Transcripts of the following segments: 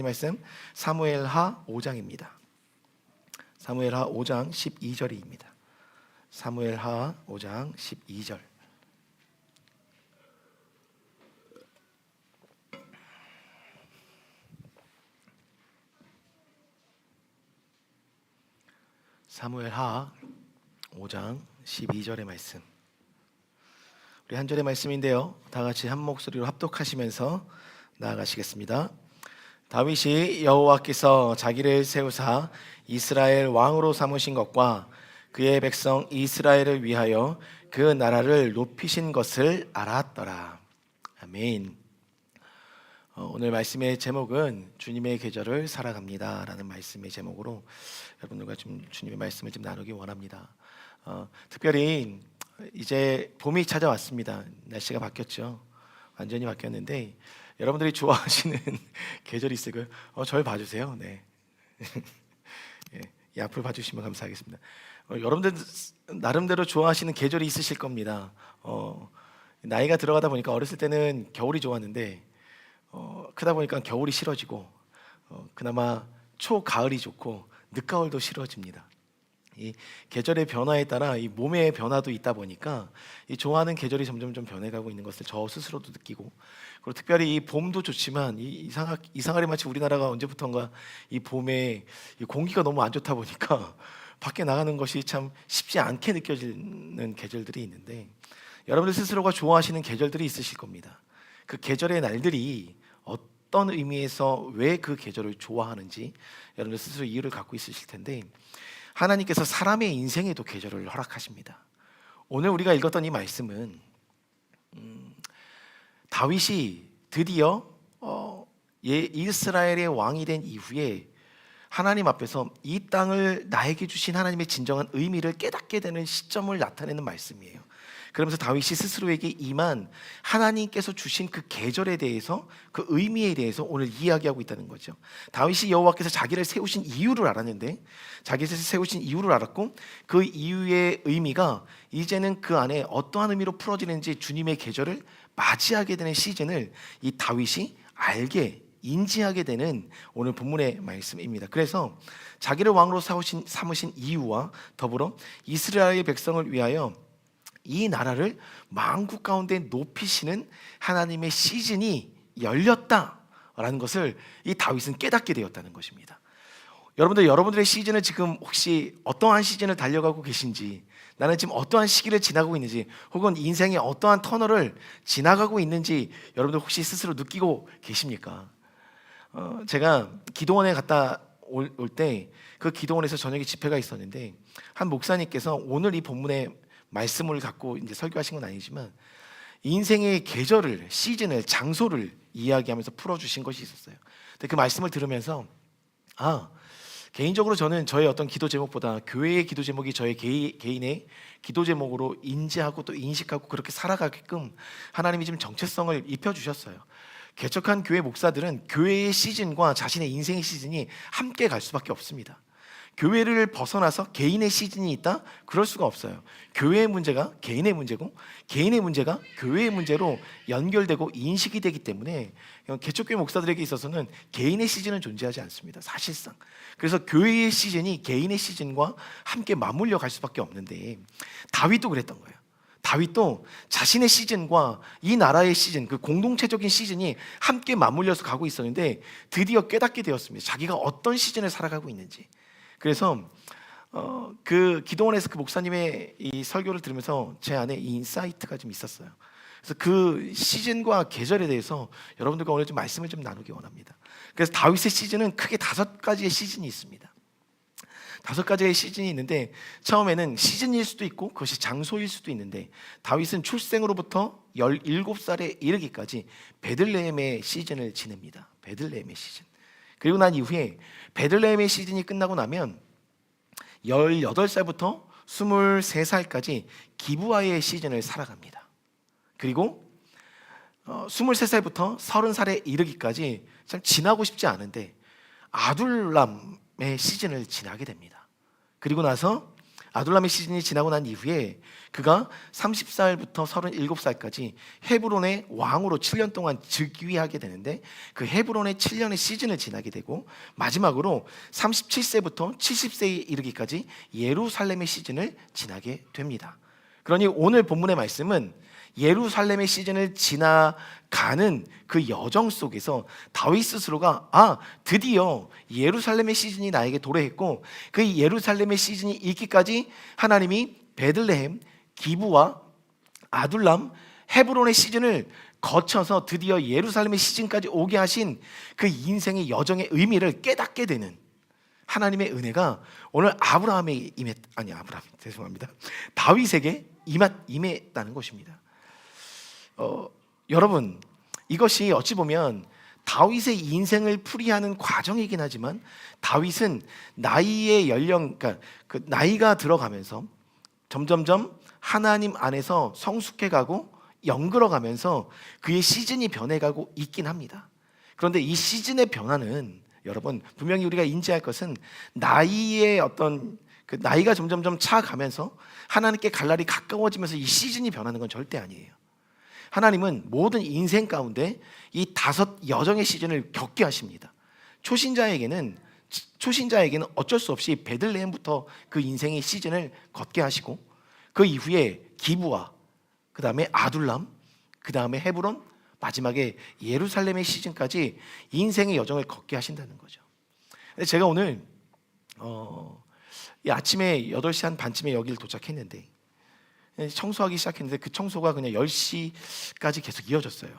말씀 사무엘하 5장입니다. 사무엘하 5장 12절입니다. 사무엘하 5장 12절. 사무엘하 5장 12절의 말씀. 우리 한 절의 말씀인데요, 다 같이 한 목소리로 합독하시면서 나아가시겠습니다. 다윗이 여호와께서 자기를 세우사 이스라엘 왕으로 삼으신 것과 그의 백성 이스라엘을 위하여 그 나라를 높이신 것을 알았더라. 아멘. 오늘 말씀의 제목은 주님의 계절을 살아갑니다 라는 말씀의 제목으로 여러분들과 좀 주님의 말씀을 좀 나누기 원합니다. 특별히 이제 봄이 찾아왔습니다. 날씨가 바뀌었죠. 완전히 바뀌었는데 여러분들이 좋아하시는 계절이 있을 거예요. 저를 봐주세요. 네. 예, 이 앞을 봐주시면 감사하겠습니다. 여러분들 나름대로 좋아하시는 계절이 있으실 겁니다. 나이가 들어가다 보니까 어렸을 때는 겨울이 좋았는데 크다 보니까 겨울이 싫어지고 그나마 초가을이 좋고 늦가을도 싫어집니다. 이 계절의 변화에 따라 이 몸의 변화도 있다 보니까 이 좋아하는 계절이 점점 좀 변해가고 있는 것을 저 스스로도 느끼고, 그리고 특별히 이 봄도 좋지만 이상하게 마치 우리나라가 언제부턴가 이 봄에 이 공기가 너무 안 좋다 보니까 밖에 나가는 것이 참 쉽지 않게 느껴지는 계절들이 있는데, 여러분들 스스로가 좋아하시는 계절들이 있으실 겁니다. 그 계절의 날들이 어떤 의미에서 왜 그 계절을 좋아하는지 여러분들 스스로 이유를 갖고 있으실 텐데, 하나님께서 사람의 인생에도 계절을 허락하십니다. 오늘 우리가 읽었던 이 말씀은 다윗이 드디어 이스라엘의 왕이 된 이후에 하나님 앞에서 이 땅을 나에게 주신 하나님의 진정한 의미를 깨닫게 되는 시점을 나타내는 말씀이에요. 그러면서 다윗이 스스로에게 임한 하나님께서 주신 그 계절에 대해서, 그 의미에 대해서 오늘 이야기하고 있다는 거죠. 다윗이 여호와께서 자기를 세우신 이유를 알았는데, 자기를 세우신 이유를 알았고 그 이유의 의미가 이제는 그 안에 어떠한 의미로 풀어지는지 주님의 계절을 맞이하게 되는 시즌을 이 다윗이 알게, 인지하게 되는 오늘 본문의 말씀입니다. 그래서 자기를 왕으로 삼으신 이유와 더불어 이스라엘의 백성을 위하여 이 나라를 만국 가운데 높이시는 하나님의 시즌이 열렸다라는 것을 이 다윗은 깨닫게 되었다는 것입니다. 여러분들의 시즌은 지금 혹시 어떠한 시즌을 달려가고 계신지, 나는 지금 어떠한 시기를 지나고 있는지, 혹은 인생의 어떠한 터널을 지나가고 있는지 여러분들 혹시 스스로 느끼고 계십니까? 제가 기도원에 갔다 올 때 그 기도원에서 저녁에 집회가 있었는데, 한 목사님께서 오늘 이 본문의 말씀을 갖고 이제 설교하신 건 아니지만 인생의 계절을, 시즌을, 장소를 이야기하면서 풀어주신 것이 있었어요. 근데 그 말씀을 들으면서 개인적으로 저는 저의 어떤 기도 제목보다 교회의 기도 제목이 저의 개인의 기도 제목으로 인지하고 또 인식하고 그렇게 살아가게끔 하나님이 좀 정체성을 입혀주셨어요. 개척한 교회 목사들은 교회의 시즌과 자신의 인생의 시즌이 함께 갈 수밖에 없습니다. 교회를 벗어나서 개인의 시즌이 있다? 그럴 수가 없어요. 교회의 문제가 개인의 문제고, 개인의 문제가 교회의 문제로 연결되고 인식이 되기 때문에 개척교회 목사들에게 있어서는 개인의 시즌은 존재하지 않습니다, 사실상. 그래서 교회의 시즌이 개인의 시즌과 함께 맞물려 갈 수밖에 없는데, 다윗도 그랬던 거예요. 다윗도 자신의 시즌과 이 나라의 시즌, 그 공동체적인 시즌이 함께 맞물려서 가고 있었는데 드디어 깨닫게 되었습니다. 자기가 어떤 시즌을 살아가고 있는지. 그래서 그 기도원에서 그 목사님의 이 설교를 들으면서 제 안에 이 인사이트가 좀 있었어요. 그래서 그 시즌과 계절에 대해서 여러분들과 오늘 좀 말씀을 좀 나누기 원합니다. 그래서 다윗의 시즌은 크게 5가지의 시즌이 있습니다. 5가지의 시즌이 있는데, 처음에는 시즌일 수도 있고 그것이 장소일 수도 있는데, 다윗은 출생으로부터 17살에 이르기까지 베들레헴의 시즌을 지냅니다. 베들레헴의 시즌. 그리고 난 이후에 베들레헴의 시즌이 끝나고 나면 18살부터 23살까지 기브아의 시즌을 살아갑니다. 그리고 23살부터 30살에 이르기까지 참 지나고 싶지 않은데 아둘람의 시즌을 지나게 됩니다. 그리고 나서 아둘람의 시즌이 지나고 난 이후에 그가 30살부터 37살까지 헤브론의 왕으로 7년 동안 즉위하게 되는데, 그 헤브론의 7년의 시즌을 지나게 되고 마지막으로 37세부터 70세에 이르기까지 예루살렘의 시즌을 지나게 됩니다. 그러니 오늘 본문의 말씀은 예루살렘의 시즌을 지나가는 그 여정 속에서 다윗 스스로가 드디어 예루살렘의 시즌이 나에게 도래했고, 그 예루살렘의 시즌이 있기까지 하나님이 베들레헴, 기브와 아둘람, 헤브론의 시즌을 거쳐서 드디어 예루살렘의 시즌까지 오게 하신 그 인생의 여정의 의미를 깨닫게 되는 하나님의 은혜가 오늘 다윗에게 임했다는 것입니다. 여러분, 이것이 어찌 보면 다윗의 인생을 풀이하는 과정이긴 하지만, 다윗은 나이의 연령, 그러니까 그 나이가 들어가면서 점점점 하나님 안에서 성숙해가고 영글어가면서 그의 시즌이 변해가고 있긴 합니다. 그런데 이 시즌의 변화는 여러분 분명히 우리가 인지할 것은, 나이의 어떤 그 나이가 점점점 차가면서 하나님께 갈 날이 가까워지면서 이 시즌이 변하는 건 절대 아니에요. 하나님은 모든 인생 가운데 이 5 여정의 시즌을 겪게 하십니다. 초신자에게는 어쩔 수 없이 베들레헴부터 그 인생의 시즌을 걷게 하시고, 그 이후에 기브와 그 다음에 아둘람, 그 다음에 헤브론, 마지막에 예루살렘의 시즌까지 인생의 여정을 걷게 하신다는 거죠. 근데 제가 오늘 이 아침에 8시 한 반쯤에 여기를 도착했는데, 청소하기 시작했는데 그 청소가 그냥 10시까지 계속 이어졌어요.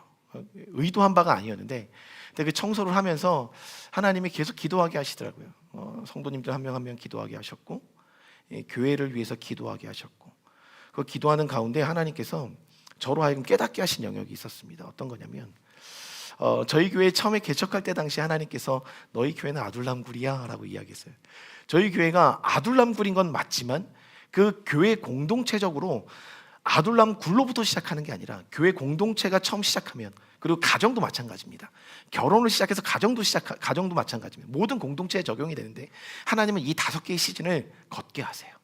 의도한 바가 아니었는데, 근데 그 청소를 하면서 하나님이 계속 기도하게 하시더라고요. 성도님들 한 명 한 명 기도하게 하셨고, 교회를 위해서 기도하게 하셨고, 그 기도하는 가운데 하나님께서 저로 하여금 깨닫게 하신 영역이 있었습니다. 어떤 거냐면, 저희 교회 처음에 개척할 때 당시 하나님께서 너희 교회는 아둘람굴이야 라고 이야기했어요. 저희 교회가 아둘람굴인 건 맞지만 그 교회 공동체적으로 아둘람굴로부터 시작하는 게 아니라, 교회 공동체가 처음 시작하면, 그리고 가정도 마찬가지입니다. 결혼을 시작해서 가정도 마찬가지입니다. 모든 공동체에 적용이 되는데, 하나님은 이 5개의 시즌을 걷게 하세요.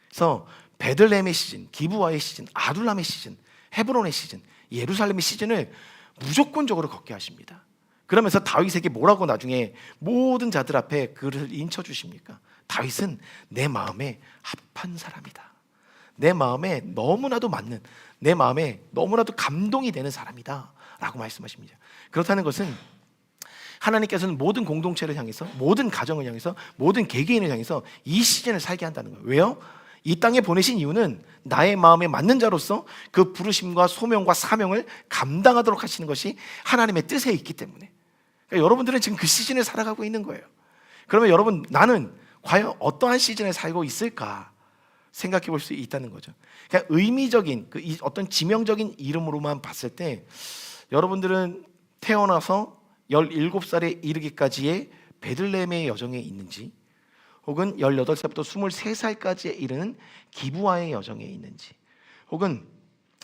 그래서 베들레헴의 시즌, 기브와의 시즌, 아둘람의 시즌, 헤브론의 시즌, 예루살렘의 시즌을 무조건적으로 걷게 하십니다. 그러면서 다윗에게 뭐라고 나중에 모든 자들 앞에 그를 인쳐 주십니까? 다윗은 내 마음에 합한 사람이다. 내 마음에 너무나도 맞는, 내 마음에 너무나도 감동이 되는 사람이다 라고 말씀하십니다. 그렇다는 것은 하나님께서는 모든 공동체를 향해서, 모든 가정을 향해서, 모든 개개인을 향해서 이 시즌을 살게 한다는 거예요. 왜요? 이 땅에 보내신 이유는 나의 마음에 맞는 자로서 그 부르심과 소명과 사명을 감당하도록 하시는 것이 하나님의 뜻에 있기 때문에, 그러니까 여러분들은 지금 그 시즌을 살아가고 있는 거예요. 그러면 여러분, 나는 과연 어떠한 시즌을 살고 있을까 생각해 볼 수 있다는 거죠. 그냥 의미적인 어떤 지명적인 이름으로만 봤을 때, 여러분들은 태어나서 17살에 이르기까지의 베들레헴의 여정에 있는지, 혹은 18살부터 23살까지에 이르는 기브와의 여정에 있는지, 혹은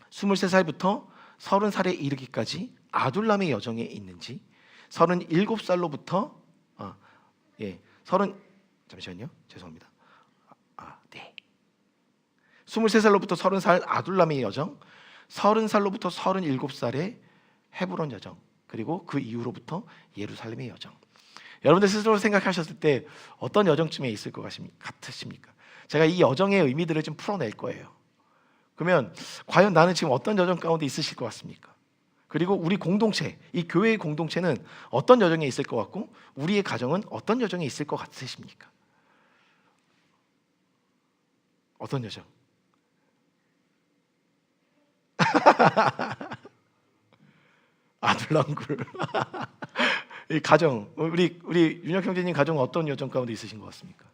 23살부터 30살에 이르기까지 아둘람의 여정에 있는지, 37살로부터 23살로부터 30살 아둘람의 여정, 30살로부터 37살의 헤브론 여정, 그리고 그 이후로부터 예루살렘의 여정. 여러분들 스스로 생각하셨을 때 어떤 여정쯤에 있을 것 같으십니까? 제가 이 여정의 의미들을 좀 풀어낼 거예요. 그러면 과연 나는 지금 어떤 여정 가운데 있으실 것 같습니까? 그리고 우리 공동체, 이 교회의 공동체는 어떤 여정에 있을 것 같고, 우리의 가정은 어떤 여정에 있을 것 같으십니까? 어떤 여정? 아둘람굴. 이 가정, 우리 윤혁 형제님 가정은 어떤 여정 가운데 있으신 것 같습니까?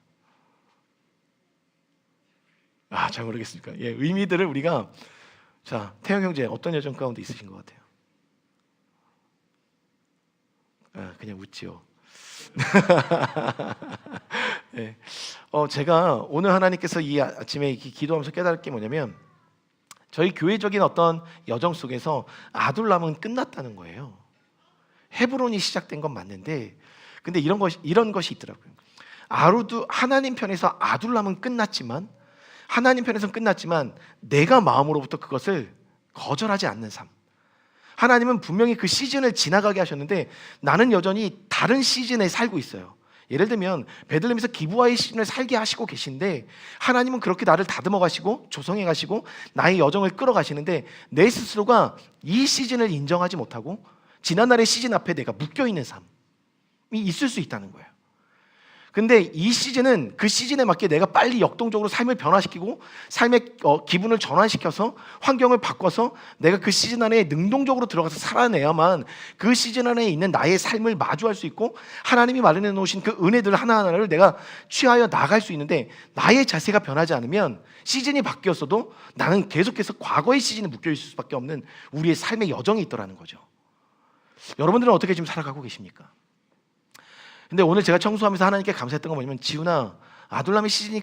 잘 모르겠습니까? 의미들을 우리가, 자, 태영 형제 어떤 여정 가운데 있으신 것 같아요? 그냥 웃지요. 제가 오늘 하나님께서 이 아침에 기도하면서 깨달을 게 뭐냐면, 저희 교회적인 어떤 여정 속에서 아둘람은 끝났다는 거예요. 헤브론이 시작된 건 맞는데, 근데 이런 것이 있더라고요. 하나님 편에서 아둘람은 끝났지만, 하나님 편에서는 끝났지만 내가 마음으로부터 그것을 거절하지 않는 삶. 하나님은 분명히 그 시즌을 지나가게 하셨는데 나는 여전히 다른 시즌에 살고 있어요. 예를 들면 베들레헴에서 기브아의 시즌을 살게 하시고 계신데, 하나님은 그렇게 나를 다듬어 가시고 조성해 가시고 나의 여정을 끌어 가시는데, 내 스스로가 이 시즌을 인정하지 못하고 지난날의 시즌 앞에 내가 묶여 있는 삶이 있을 수 있다는 거예요. 근데 이 시즌은 그 시즌에 맞게 내가 빨리 역동적으로 삶을 변화시키고 삶의 기분을 전환시켜서 환경을 바꿔서 내가 그 시즌 안에 능동적으로 들어가서 살아내야만 그 시즌 안에 있는 나의 삶을 마주할 수 있고 하나님이 마련해 놓으신 그 은혜들 하나하나를 내가 취하여 나아갈 수 있는데, 나의 자세가 변하지 않으면 시즌이 바뀌었어도 나는 계속해서 과거의 시즌에 묶여 있을 수밖에 없는 우리의 삶의 여정이 있더라는 거죠. 여러분들은 어떻게 지금 살아가고 계십니까? 근데 오늘 제가 청소하면서 하나님께 감사했던 건 뭐냐면, 지훈아, 아둘람의 시즌이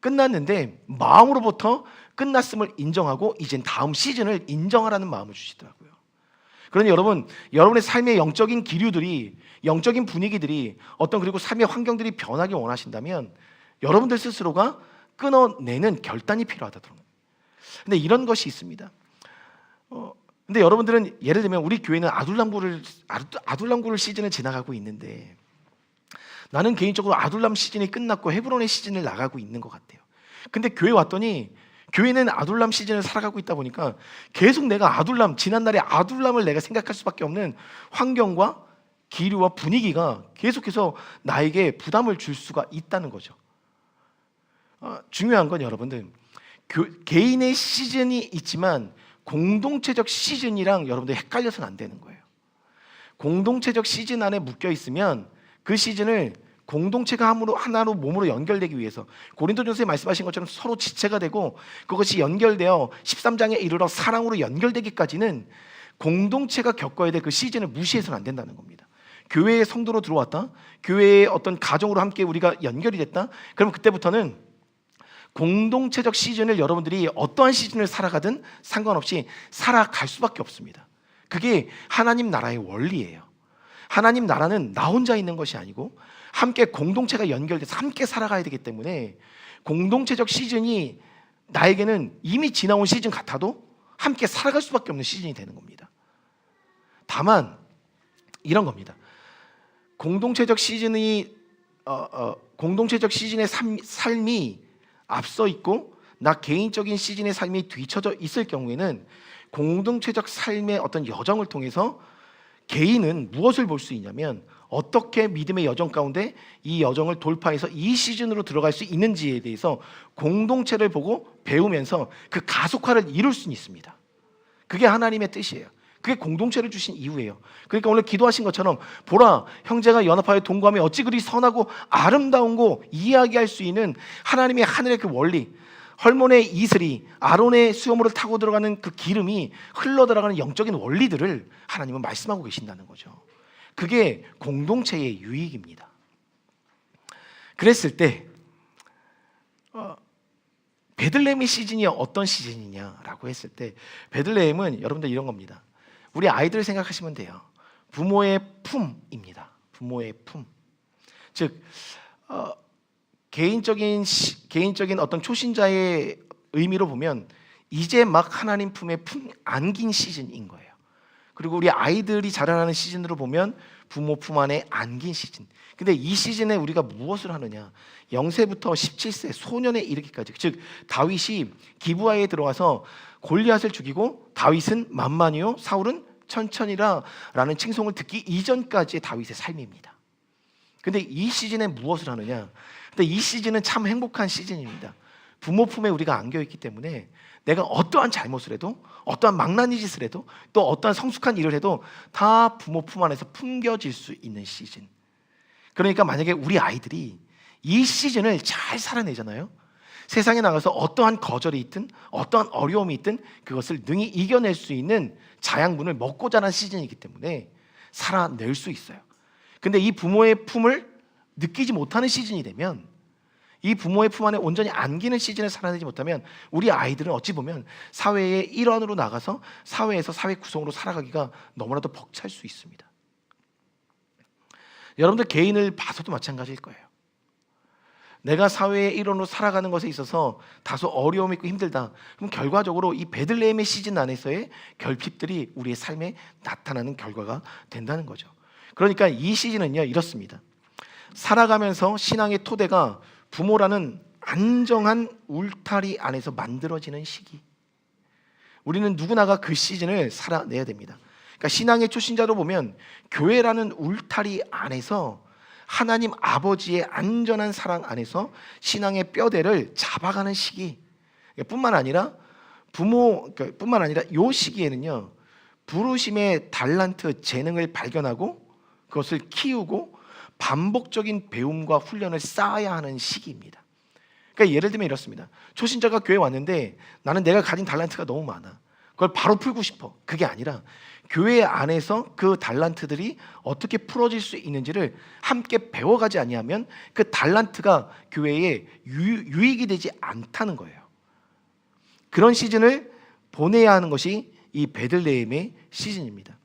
끝났는데 마음으로부터 끝났음을 인정하고 이젠 다음 시즌을 인정하라는 마음을 주시더라고요. 그러니 여러분, 여러분의 삶의 영적인 기류들이, 영적인 분위기들이 그리고 삶의 환경들이 변하기 원하신다면 여러분들 스스로가 끊어내는 결단이 필요하다더라고요. 근데 이런 것이 있습니다. 근데 여러분들은 예를 들면 우리 교회는 아둘람굴 시즌을 지나가고 있는데, 나는 개인적으로 아둘람 시즌이 끝났고 헤브론의 시즌을 나가고 있는 것 같아요. 근데 교회 왔더니 교회는 아둘람 시즌을 살아가고 있다 보니까 계속 내가 지난날의 아둘람을 내가 생각할 수밖에 없는 환경과 기류와 분위기가 계속해서 나에게 부담을 줄 수가 있다는 거죠. 중요한 건 여러분들, 개인의 시즌이 있지만 공동체적 시즌이랑 여러분들 헷갈려서는 안 되는 거예요. 공동체적 시즌 안에 묶여 있으면 그 시즌을 공동체가 하나로 몸으로 연결되기 위해서, 고린도전서에 말씀하신 것처럼 서로 지체가 되고 그것이 연결되어 13장에 이르러 사랑으로 연결되기까지는 공동체가 겪어야 될 그 시즌을 무시해서는 안 된다는 겁니다. 교회의 성도로 들어왔다, 교회의 어떤 가정으로 함께 우리가 연결이 됐다, 그럼 그때부터는 공동체적 시즌을 여러분들이 어떠한 시즌을 살아가든 상관없이 살아갈 수밖에 없습니다. 그게 하나님 나라의 원리예요. 하나님 나라는 나 혼자 있는 것이 아니고 함께 공동체가 연결돼서 함께 살아가야 되기 때문에, 공동체적 시즌이 나에게는 이미 지나온 시즌 같아도 함께 살아갈 수밖에 없는 시즌이 되는 겁니다. 다만 이런 겁니다. 공동체적 시즌의 삶이 앞서 있고 나 개인적인 시즌의 삶이 뒤쳐져 있을 경우에는 공동체적 삶의 어떤 여정을 통해서 개인은 무엇을 볼 수 있냐면, 어떻게 믿음의 여정 가운데 이 여정을 돌파해서 이 시즌으로 들어갈 수 있는지에 대해서 공동체를 보고 배우면서 그 가속화를 이룰 수는 있습니다. 그게 하나님의 뜻이에요. 그게 공동체를 주신 이유예요. 그러니까 오늘 기도하신 것처럼, 보라, 형제가 연합하여 동거하며 어찌 그리 선하고 아름다운 거 이야기할 수 있는 하나님의 하늘의 그 원리, 헐몬의 이슬이 아론의 수염으로 타고 들어가는 그 기름이 흘러 들어가는 영적인 원리들을 하나님은 말씀하고 계신다는 거죠. 그게 공동체의 유익입니다. 그랬을 때 베들레헴의 시즌이 어떤 시즌이냐라고 했을 때, 베들레헴은 여러분들 이런 겁니다. 우리 아이들을 생각하시면 돼요. 부모의 품입니다. 부모의 품. 즉 개인적인 어떤 초신자의 의미로 보면 이제 막 하나님 품에 안긴 시즌인 거예요. 그리고 우리 아이들이 자라나는 시즌으로 보면 부모 품 안에 안긴 시즌. 근데 이 시즌에 우리가 무엇을 하느냐? 0세부터 17세 소년에 이르기까지, 즉 다윗이 기브아에 들어와서 골리앗을 죽이고 다윗은 만만히요 사울은 천천히라라는 칭송을 듣기 이전까지의 다윗의 삶입니다. 근데 이 시즌에 무엇을 하느냐? 근데 이 시즌은 참 행복한 시즌입니다. 부모 품에 우리가 안겨있기 때문에 내가 어떠한 잘못을 해도, 어떠한 망나니 짓을 해도, 또 어떠한 성숙한 일을 해도 다 부모 품 안에서 품겨질 수 있는 시즌. 그러니까 만약에 우리 아이들이 이 시즌을 잘 살아내잖아요, 세상에 나가서 어떠한 거절이 있든 어떠한 어려움이 있든 그것을 능히 이겨낼 수 있는 자양분을 먹고 자란 시즌이기 때문에 살아낼 수 있어요. 근데 이 부모의 품을 느끼지 못하는 시즌이 되면, 이 부모의 품 안에 온전히 안기는 시즌을 살아내지 못하면 우리 아이들은 어찌 보면 사회의 일원으로 나가서 사회에서 사회 구성으로 살아가기가 너무나도 벅찰 수 있습니다. 여러분들 개인을 봐서도 마찬가지일 거예요. 내가 사회의 일원으로 살아가는 것에 있어서 다소 어려움이 있고 힘들다. 그럼 결과적으로 이 베들레헴의 시즌 안에서의 결핍들이 우리의 삶에 나타나는 결과가 된다는 거죠. 그러니까 이 시즌은요, 이렇습니다. 살아가면서 신앙의 토대가 부모라는 안정한 울타리 안에서 만들어지는 시기. 우리는 누구나가 그 시즌을 살아내야 됩니다. 그러니까 신앙의 초신자로 보면 교회라는 울타리 안에서 하나님 아버지의 안전한 사랑 안에서 신앙의 뼈대를 잡아가는 시기 뿐만 아니라 뿐만 아니라 이 시기에는요, 부르심의 달란트 재능을 발견하고 그것을 키우고 반복적인 배움과 훈련을 쌓아야 하는 시기입니다. 그러니까 예를 들면 이렇습니다. 초신자가 교회 왔는데 나는 내가 가진 달란트가 너무 많아. 그걸 바로 풀고 싶어. 그게 아니라 교회 안에서 그 달란트들이 어떻게 풀어질 수 있는지를 함께 배워가지 아니하면 그 달란트가 교회에 유익이 되지 않다는 거예요. 그런 시즌을 보내야 하는 것이 이 베들레헴의 시즌입니다.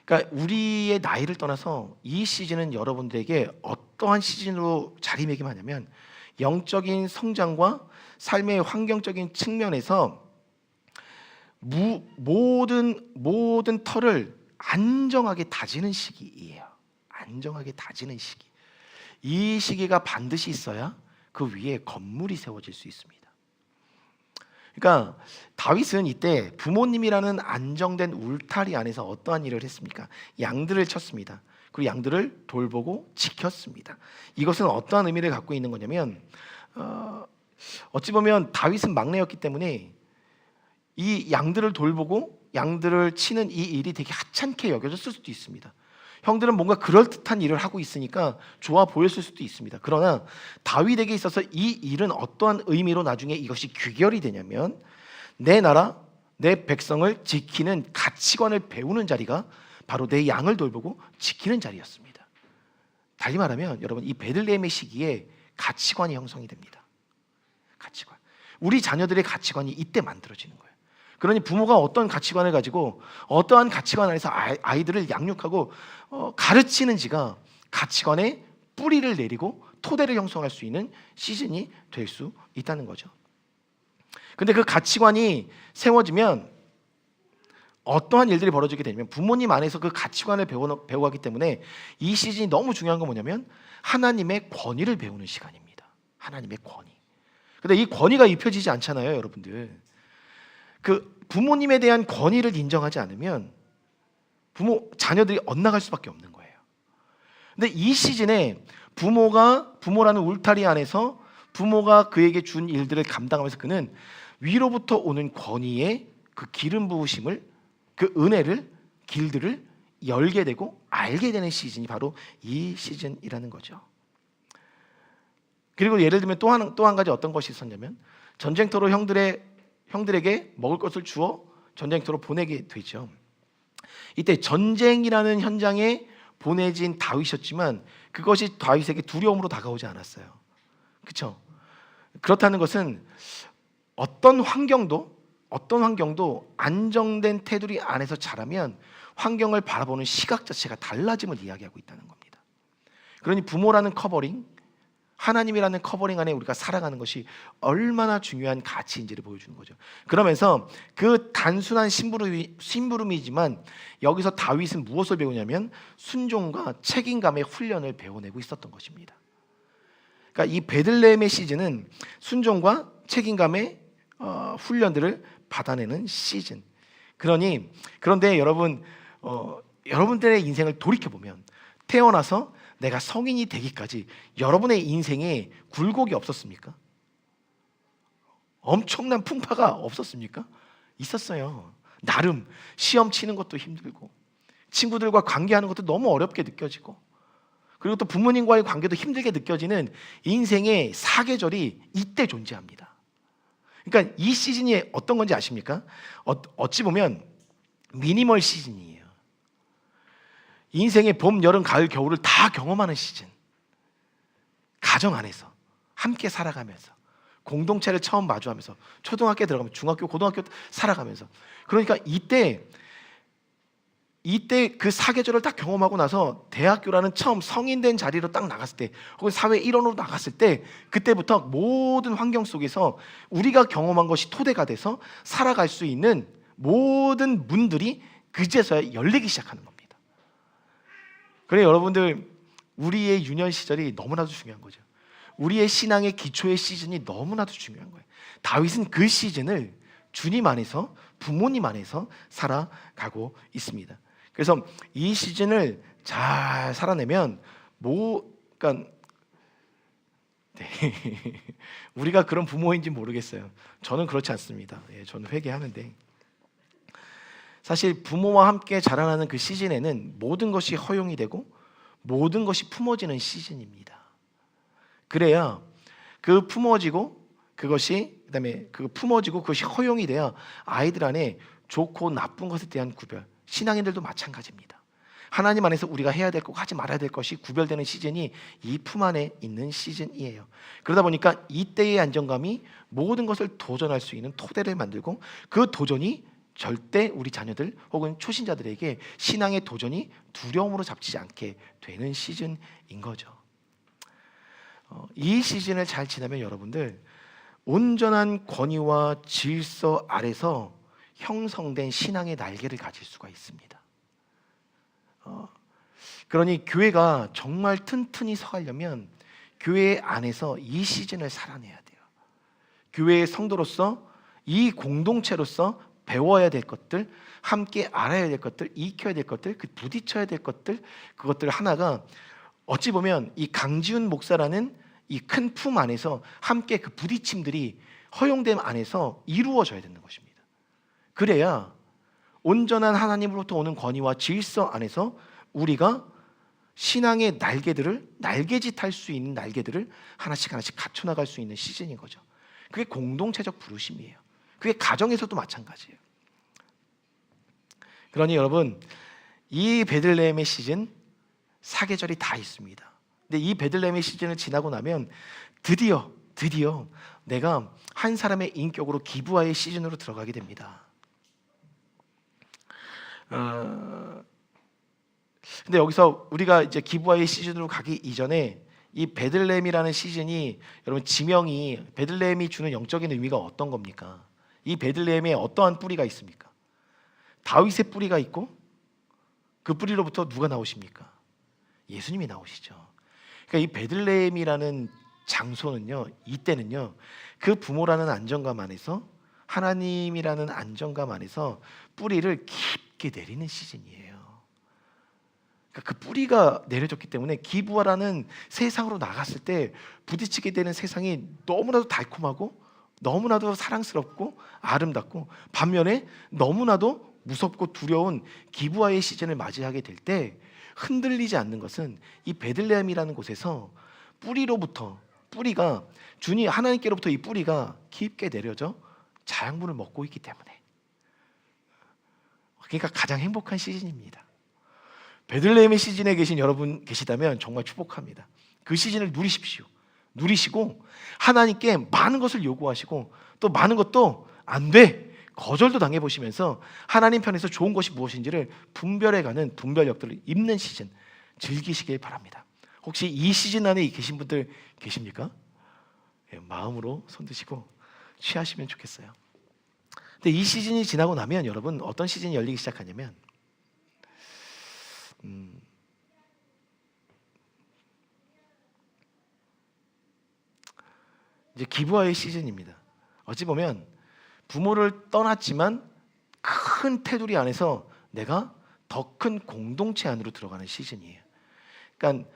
그러니까 우리의 나이를 떠나서 이 시즌은 여러분들에게 어떠한 시즌으로 자리매김하냐면 영적인 성장과 삶의 환경적인 측면에서 모든 털을 안정하게 다지는 시기예요. 안정하게 다지는 시기. 이 시기가 반드시 있어야 그 위에 건물이 세워질 수 있습니다. 그러니까 다윗은 이때 부모님이라는 안정된 울타리 안에서 어떠한 일을 했습니까? 양들을 쳤습니다. 그리고 양들을 돌보고 지켰습니다. 이것은 어떠한 의미를 갖고 있는 거냐면 어찌 보면 다윗은 막내였기 때문에 이 양들을 돌보고 양들을 치는 이 일이 되게 하찮게 여겨졌을 수도 있습니다. 형들은 뭔가 그럴듯한 일을 하고 있으니까 좋아 보였을 수도 있습니다. 그러나 다윗에게 있어서 이 일은 어떠한 의미로 나중에 이것이 귀결이 되냐면 내 나라, 내 백성을 지키는 가치관을 배우는 자리가 바로 내 양을 돌보고 지키는 자리였습니다. 달리 말하면 여러분, 이 베들레헴의 시기에 가치관이 형성이 됩니다. 가치관. 우리 자녀들의 가치관이 이때 만들어지는 거예요. 그러니 부모가 어떤 가치관을 가지고 어떠한 가치관 안에서 아이들을 양육하고 가르치는지가 가치관의 뿌리를 내리고 토대를 형성할 수 있는 시즌이 될 수 있다는 거죠. 근데 그 가치관이 세워지면 어떠한 일들이 벌어지게 되냐면 부모님 안에서 그 가치관을 배워가기 때문에 이 시즌이 너무 중요한 건 뭐냐면 하나님의 권위를 배우는 시간입니다. 하나님의 권위. 근데 이 권위가 입혀지지 않잖아요, 여러분들. 그 부모님에 대한 권위를 인정하지 않으면 자녀들이 엇나갈 수밖에 없는 거예요. 근데 이 시즌에 부모라는 울타리 안에서 부모가 그에게 준 일들을 감당하면서 그는 위로부터 오는 권위의 그 기름 부으심을, 그 은혜를, 길들을 열게 되고 알게 되는 시즌이 바로 이 시즌이라는 거죠. 그리고 예를 들면 또 한 가지 어떤 것이 있었냐면 전쟁터로 형들에게 먹을 것을 주어 전쟁터로 보내게 되죠. 이때 전쟁이라는 현장에 보내진 다윗이었지만 그것이 다윗에게 두려움으로 다가오지 않았어요. 그렇죠? 그렇다는 것은 어떤 환경도 안정된 테두리 안에서 자라면 환경을 바라보는 시각 자체가 달라짐을 이야기하고 있다는 겁니다. 그러니 부모라는 커버링, 하나님이라는 커버링 안에 우리가 살아가는 것이 얼마나 중요한 가치인지를 보여주는 거죠. 그러면서 그 단순한 심부름이지만 여기서 다윗은 무엇을 배우냐면 순종과 책임감의 훈련을 배워내고 있었던 것입니다. 그러니까 이 베들레헴의 시즌은 순종과 책임감의 훈련들을 받아내는 시즌. 그런데 여러분들의 인생을 돌이켜보면 태어나서 내가 성인이 되기까지 여러분의 인생에 굴곡이 없었습니까? 엄청난 풍파가 없었습니까? 있었어요. 나름 시험 치는 것도 힘들고 친구들과 관계하는 것도 너무 어렵게 느껴지고 그리고 또 부모님과의 관계도 힘들게 느껴지는 인생의 사계절이 이때 존재합니다. 그러니까 이 시즌이 어떤 건지 아십니까? 어찌 보면 미니멀 시즌이에요. 인생의 봄, 여름, 가을, 겨울을 다 경험하는 시즌. 가정 안에서 함께 살아가면서 공동체를 처음 마주하면서 초등학교에 들어가면 중학교, 고등학교 살아가면서 그러니까 이때 이때 그 사계절을 딱 경험하고 나서 대학교라는 처음 성인된 자리로 딱 나갔을 때, 혹은 사회 일원으로 나갔을 때, 그때부터 모든 환경 속에서 우리가 경험한 것이 토대가 돼서 살아갈 수 있는 모든 문들이 그제서야 열리기 시작하는 겁니다. 그래, 여러분들, 우리의 유년 시절이 너무나도 중요한 거죠. 우리의 신앙의 기초의 시즌이 너무나도 중요한 거예요. 다윗은 그 시즌을 주님 안에서, 부모님 안에서 살아가고 있습니다. 그래서 이 시즌을 잘 살아내면 그러니까 우리가 그런 부모인지 모르겠어요. 저는 그렇지 않습니다. 저는 회개하는데, 사실 부모와 함께 자라나는 그 시즌에는 모든 것이 허용이 되고 모든 것이 품어지는 시즌입니다. 그래야 그 품어지고 그것이 허용이 돼야 아이들 안에 좋고 나쁜 것에 대한 구별, 신앙인들도 마찬가지입니다. 하나님 안에서 우리가 해야 될 것, 하지 말아야 될 것이 구별되는 시즌이 이 품 안에 있는 시즌이에요. 그러다 보니까 이때의 안정감이 모든 것을 도전할 수 있는 토대를 만들고, 그 도전이 절대 우리 자녀들 혹은 초신자들에게 신앙의 도전이 두려움으로 잡히지 않게 되는 시즌인 거죠. 이 시즌을 잘 지나면 여러분들, 온전한 권위와 질서 아래서 형성된 신앙의 날개를 가질 수가 있습니다. 그러니 교회가 정말 튼튼히 서가려면 교회 안에서 이 시즌을 살아내야 돼요. 교회의 성도로서, 이 공동체로서 배워야 될 것들, 함께 알아야 될 것들, 익혀야 될 것들, 부딪혀야 될 것들, 그것들 하나가 어찌 보면 이 강지훈 목사라는 이 큰 품 안에서 함께 그 부딪힘들이 허용됨 안에서 이루어져야 되는 것입니다. 그래야 온전한 하나님으로부터 오는 권위와 질서 안에서 우리가 신앙의 날개들을, 날개짓할 수 있는 날개들을 하나씩 갖춰 나갈 수 있는 시즌인 거죠. 그게 공동체적 부르심이에요. 그게 가정에서도 마찬가지예요. 그러니 여러분, 이 베들레헴의 시즌, 사계절이 다 있습니다. 근데 이 베들레헴의 시즌을 지나고 나면 드디어 내가 한 사람의 인격으로 기브아의 시즌으로 들어가게 됩니다. 근데 여기서 우리가 이제 기브아의 시즌으로 가기 이전에 이 베들레헴이라는 시즌이, 여러분, 지명이, 베들레헴이 주는 영적인 의미가 어떤 겁니까? 이 베들레헴에 어떠한 뿌리가 있습니까? 다윗의 뿌리가 있고, 그 뿌리로부터 누가 나오십니까? 예수님이 나오시죠. 그러니까 이 베들레헴이라는 장소는요, 이때는요, 그 부모라는 안정감 안에서, 하나님이라는 안정감 안에서 뿌리를 깊게 내리는 시즌이에요. 그러니까 그 뿌리가 내려졌기 때문에 기브아라는 세상으로 나갔을 때 부딪히게 되는 세상이 너무나도 달콤하고 너무나도 사랑스럽고 아름답고, 반면에 너무나도 무섭고 두려운 기브아의 시즌을 맞이하게 될 때 흔들리지 않는 것은 이 베들레헴이라는 곳에서 뿌리가 주님 하나님께로부터 이 뿌리가 깊게 내려져 자양분을 먹고 있기 때문에, 그러니까 가장 행복한 시즌입니다. 베들레헴의 시즌에 계신 여러분 계시다면 정말 축복합니다. 그 시즌을 누리시고 하나님께 많은 것을 요구하시고, 또 많은 것도 안 돼, 거절도 당해보시면서 하나님 편에서 좋은 것이 무엇인지를 분별해가는 분별력들을 입는 시즌 즐기시길 바랍니다. 혹시 이 시즌 안에 계신 분들 계십니까? 마음으로 손 드시고 취하시면 좋겠어요. 근데 이 시즌이 지나고 나면 여러분, 어떤 시즌이 열리기 시작하냐면 이제 기브아의 시즌입니다. 어찌 보면 부모를 떠났지만 큰 테두리 안에서 내가 더 큰 공동체 안으로 들어가는 시즌이에요. 그러니까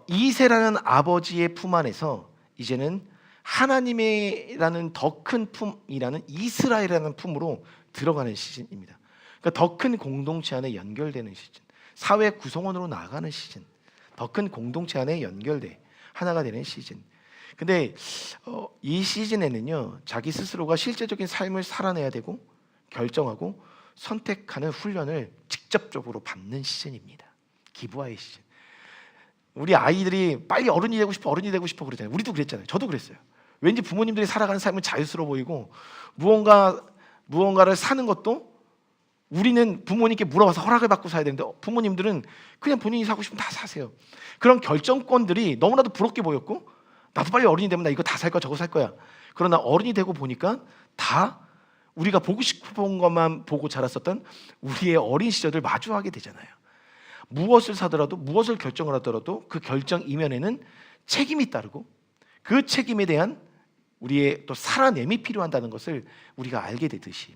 이세라는 아버지의 품 안에서 이제는 하나님이라는 더 큰 품이라는 이스라엘이라는 품으로 들어가는 시즌입니다. 그러니까 더 큰 공동체 안에 연결되는 시즌, 사회 구성원으로 나아가는 시즌, 더 큰 공동체 안에 연결돼 하나가 되는 시즌. 근데 이 시즌에는요, 자기 스스로가 실제적인 삶을 살아내야 되고 결정하고 선택하는 훈련을 직접적으로 받는 시즌입니다. 기브아의 시즌. 우리 아이들이 빨리 어른이 되고 싶어 그러잖아요. 우리도 그랬잖아요. 저도 그랬어요. 왠지 부모님들이 살아가는 삶은 자유스러워 보이고 무언가를 사는 것도 우리는 부모님께 물어봐서 허락을 받고 사야 되는데 부모님들은 그냥 본인이 사고 싶으면 다 사세요. 그런 결정권들이 너무나도 부럽게 보였고 나도 빨리 어른이 되면 나 이거 다 살 거야 저거 살 거야. 그러나 어른이 되고 보니까 다 우리가 보고 싶은 것만 보고 자랐었던 우리의 어린 시절을 마주하게 되잖아요. 무엇을 사더라도 무엇을 결정을 하더라도 그 결정 이면에는 책임이 따르고 그 책임에 대한 우리의 또 살아냄이 필요한다는 것을 우리가 알게 되듯이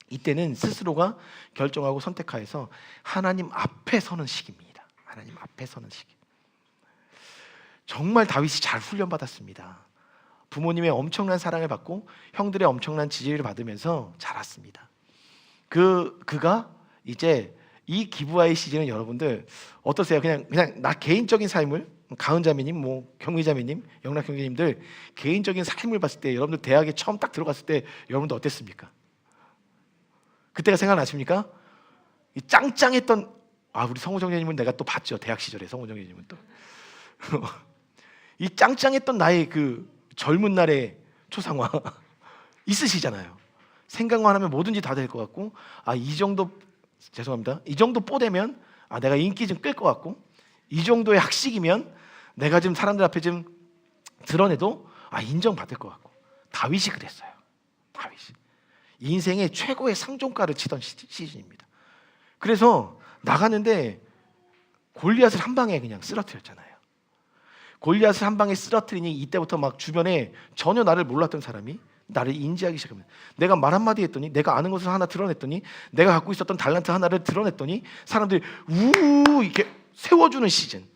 이때는 스스로가 결정하고 선택하여서 하나님 앞에 서는 시기입니다. 하나님 앞에 서는 시기. 정말 다윗이 잘 훈련받았습니다. 부모님의 엄청난 사랑을 받고 형들의 엄청난 지지를 받으면서 자랐습니다. 그가 이제 이 기브아의 시즌은 여러분들 어떠세요? 그냥 나 개인적인 삶을 가은자매님, 경미자매님, 영락형제님들 개인적인 삶을 봤을 때 여러분들 대학에 처음 딱 들어갔을 때 여러분들 어땠습니까? 그때가 생각나십니까? 이 짱짱했던 우리 성우정제님은 내가 또 봤죠. 대학 시절에 성우정제님은 또 이 짱짱했던 나의 그 젊은 날의 초상화 있으시잖아요. 생각만 하면 뭐든지 다 될 것 같고 이 정도 죄송합니다. 이 정도 뽀대면 내가 인기 좀 끌 것 같고 이 정도의 학식이면 내가 지금 사람들 앞에 좀 드러내도 인정받을 것 같고 다윗이 그랬어요. 다윗이 인생의 최고의 상종가를 치던 시즌입니다. 그래서 나가는데 골리앗을 한 방에 그냥 쓰러뜨렸잖아요. 골리앗을 한 방에 쓰러뜨리니 이때부터 막 주변에 전혀 나를 몰랐던 사람이 나를 인지하기 시작합니다. 내가 말 한마디 했더니 내가 아는 것을 하나 드러냈더니 내가 갖고 있었던 달란트 하나를 드러냈더니 사람들이 우 이렇게 세워주는 시즌.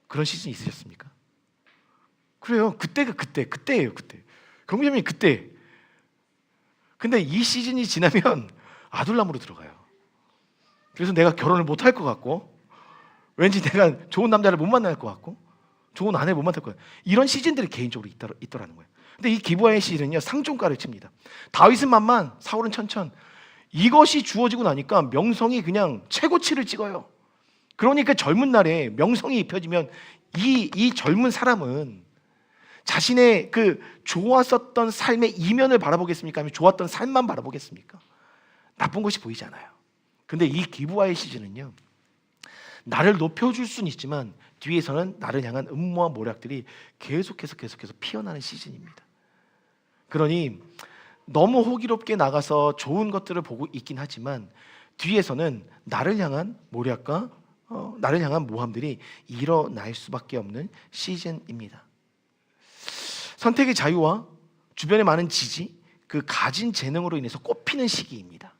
그런 시즌이 있으셨습니까? 그래요. 그때예요. 그때. 경비자님 그때. 근데 이 시즌이 지나면 아둘람으로 들어가요. 그래서 내가 결혼을 못 할 것 같고 왠지 내가 좋은 남자를 못 만날 것 같고 좋은 아내를 못 만날 것 같고 이런 시즌들이 개인적으로 있더라는 거예요. 근데 이 기브아의 시즌은요 상종가를 칩니다. 다윗은 만만, 사울은 천천. 이것이 주어지고 나니까 명성이 그냥 최고치를 찍어요. 그러니까 젊은 날에 명성이 입혀지면 이 젊은 사람은 자신의 그 좋았었던 삶의 이면을 바라보겠습니까? 아니면 좋았던 삶만 바라보겠습니까? 나쁜 것이 보이지 않아요. 근데 이 기브아의 시즌은요 나를 높여줄 수는 있지만 뒤에서는 나를 향한 음모와 모략들이 계속해서 피어나는 시즌입니다. 그러니 너무 호기롭게 나가서 좋은 것들을 보고 있긴 하지만 뒤에서는 나를 향한 모략과 나를 향한 모함들이 일어날 수밖에 없는 시즌입니다. 선택의 자유와 주변의 많은 지지, 그 가진 재능으로 인해서 꼽히는 시기입니다.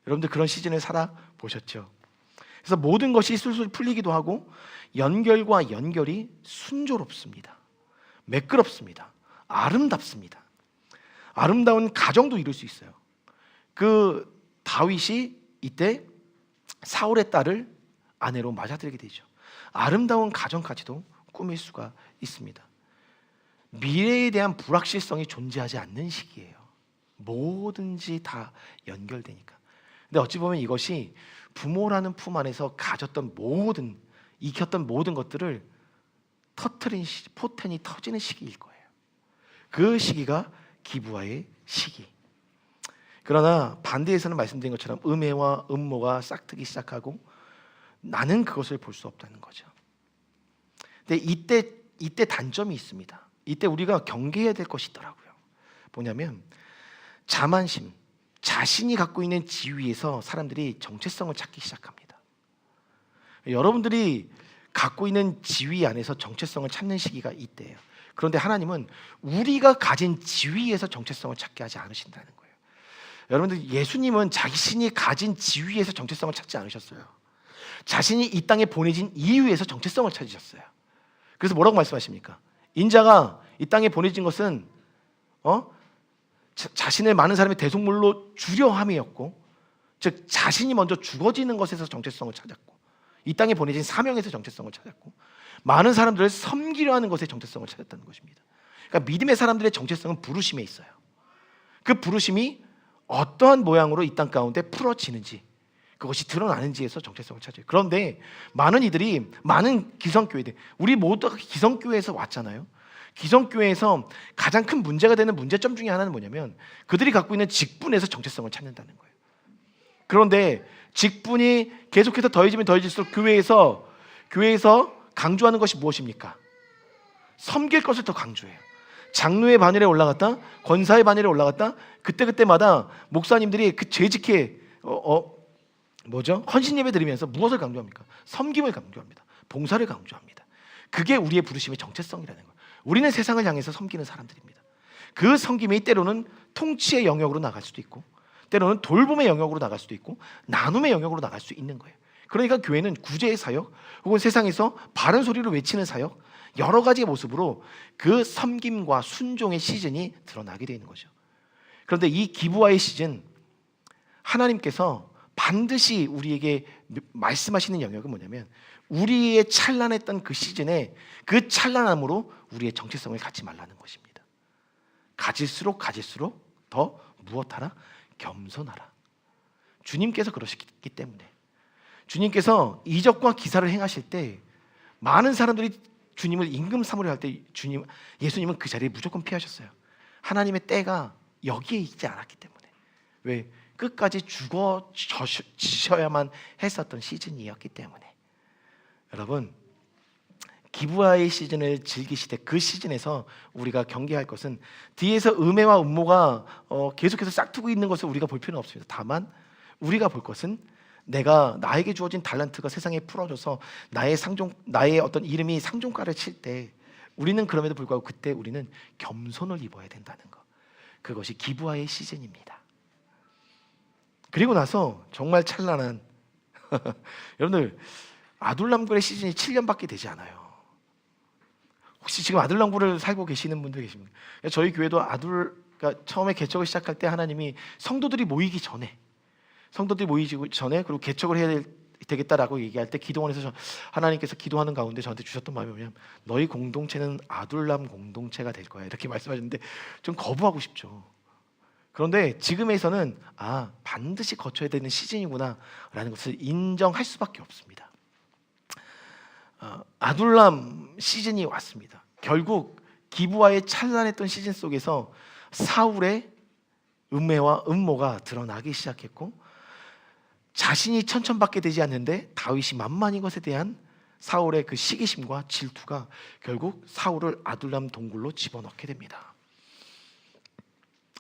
여러분들 그런 시즌을 살아보셨죠? 그래서 모든 것이 술술 풀리기도 하고 연결과 연결이 순조롭습니다. 매끄럽습니다. 아름답습니다. 아름다운 가정도 이룰 수 있어요. 그 다윗이 이때 사울의 딸을 아내로 맞아들이게 되죠. 아름다운 가정까지도 꾸밀 수가 있습니다. 미래에 대한 불확실성이 존재하지 않는 시기예요. 뭐든지 다 연결되니까. 근데 어찌 보면 이것이 부모라는 품 안에서 가졌던 모든 익혔던 모든 것들을 터트린 포텐이 터지는 시기일 거예요. 그 시기가 기브아의 시기. 그러나 반대에서는 말씀드린 것처럼 음해와 음모가 싹트기 시작하고 나는 그것을 볼 수 없다는 거죠. 근데 이때 단점이 있습니다. 이때 우리가 경계해야 될 것이 있더라고요. 뭐냐면 자만심, 자신이 갖고 있는 지위에서 사람들이 정체성을 찾기 시작합니다. 여러분들이 갖고 있는 지위 안에서 정체성을 찾는 시기가 이때예요. 그런데 하나님은 우리가 가진 지위에서 정체성을 찾게 하지 않으신다는 거예요. 여러분들 예수님은 자신이 가진 지위에서 정체성을 찾지 않으셨어요. 자신이 이 땅에 보내진 이유에서 정체성을 찾으셨어요. 그래서 뭐라고 말씀하십니까? 인자가 이 땅에 보내진 것은 자신을 많은 사람의 대속물로 주려 함이었고, 즉 자신이 먼저 죽어지는 것에서 정체성을 찾았고, 이 땅에 보내진 사명에서 정체성을 찾았고, 많은 사람들을 섬기려 하는 것에 정체성을 찾았다는 것입니다. 그러니까 믿음의 사람들의 정체성은 부르심에 있어요. 그 부르심이 어떠한 모양으로 이 땅 가운데 풀어지는지, 그것이 드러나는지에서 정체성을 찾아요. 그런데 많은 이들이, 많은 기성교회들, 우리 모두가 기성교회에서 왔잖아요. 기성교회에서 가장 큰 문제가 되는 문제점 중에 하나는 뭐냐면 그들이 갖고 있는 직분에서 정체성을 찾는다는 거예요. 그런데 직분이 계속해서 더해지면 더해질수록 교회에서 강조하는 것이 무엇입니까? 섬길 것을 더 강조해요. 장로의 반열에 올라갔다, 권사의 반열에 올라갔다, 그때마다 목사님들이 그 재직해 헌신 예배 드리면서 무엇을 강조합니까? 섬김을 강조합니다. 봉사를 강조합니다. 그게 우리의 부르심의 정체성이라는 거예요. 우리는 세상을 향해서 섬기는 사람들입니다. 그 섬김이 때로는 통치의 영역으로 나갈 수도 있고, 때로는 돌봄의 영역으로 나갈 수도 있고, 나눔의 영역으로 나갈 수 있는 거예요. 그러니까 교회는 구제의 사역, 혹은 세상에서 바른 소리를 외치는 사역, 여러 가지의 모습으로 그 섬김과 순종의 시즌이 드러나게 되는 거죠. 그런데 이 기부와의 시즌, 하나님께서 반드시 우리에게 말씀하시는 영역은 뭐냐면, 우리의 찬란했던 그 시즌에 그 찬란함으로 우리의 정체성을 갖지 말라는 것입니다. 가질수록 더 무엇하라? 겸손하라. 주님께서 그러셨기 때문에, 주님께서 이적과 기사를 행하실 때 많은 사람들이 주님을 임금 삼으려 할 때 예수님은 그 자리에 무조건 피하셨어요. 하나님의 때가 여기에 있지 않았기 때문에. 왜? 끝까지 죽어지셔야만 했었던 시즌이었기 때문에. 여러분, 기부와의 시즌을 즐기시되 그 시즌에서 우리가 경계할 것은 뒤에서 음해와 음모가 계속해서 싹트고 있는 것을 우리가 볼 필요는 없습니다. 다만 우리가 볼 것은 나에게 주어진 달란트가 세상에 풀어져서 나의 어떤 이름이 상종가를 칠 때, 우리는 그럼에도 불구하고 그때 우리는 겸손을 입어야 된다는 것. 그것이 기부와의 시즌입니다. 그리고 나서 정말 찬란한 여러분들, 아둘람굴의 시즌이 7년밖에 되지 않아요. 혹시 지금 아둘람굴을 살고 계시는 분들 계십니까? 저희 교회도 그러니까 처음에 개척을 시작할 때 하나님이 성도들이 모이기 전에 그리고 개척을 해야 되겠다라고 얘기할 때 기도원에서 하나님께서 기도하는 가운데 저한테 주셨던 마음이 뭐냐면, 너희 공동체는 아둘람 공동체가 될 거야, 이렇게 말씀하셨는데 좀 거부하고 싶죠. 그런데 지금에서는 반드시 거쳐야 되는 시즌이구나 라는 것을 인정할 수밖에 없습니다. 아둘람 시즌이 왔습니다. 결국 기부와의 찬란했던 시즌 속에서 사울의 음해와 음모가 드러나기 시작했고, 자신이 천천받게 되지 않는데 다윗이 만만인 것에 대한 사울의 그 시기심과 질투가 결국 사울을 아둘람 동굴로 집어넣게 됩니다.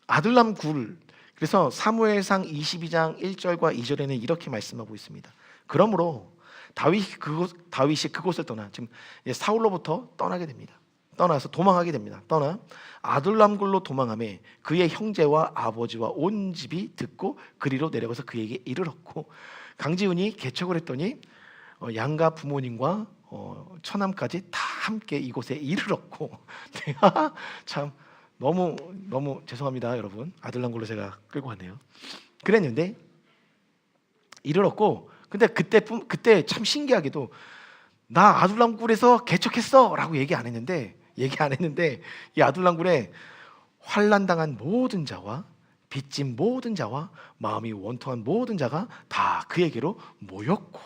아둘람 굴, 그래서 사무엘상 22장 1절과 2절에는 이렇게 말씀하고 있습니다. 그러므로 다윗이 그곳을 떠나, 지금 사울로부터 떠나게 됩니다. 떠나서 도망하게 됩니다. 떠나 아둘람 굴로 도망하며 그의 형제와 아버지와 온 집이 듣고 그리로 내려가서 그에게 이르렀고, 강지훈이 개척을 했더니 양가 부모님과 처남까지 다 함께 이곳에 이르렀고 참 너무 죄송합니다, 여러분. 아둘람 굴로 제가 끌고 왔네요. 그랬는데 이르렀고, 근데 그때 참 신기하게도 나 아둘람 굴에서 개척했어라고 얘기 안 했는데 이 아둘람 굴에 환난당한 모든 자와 빚진 모든 자와 마음이 원통한 모든 자가 다 그에게로 모였고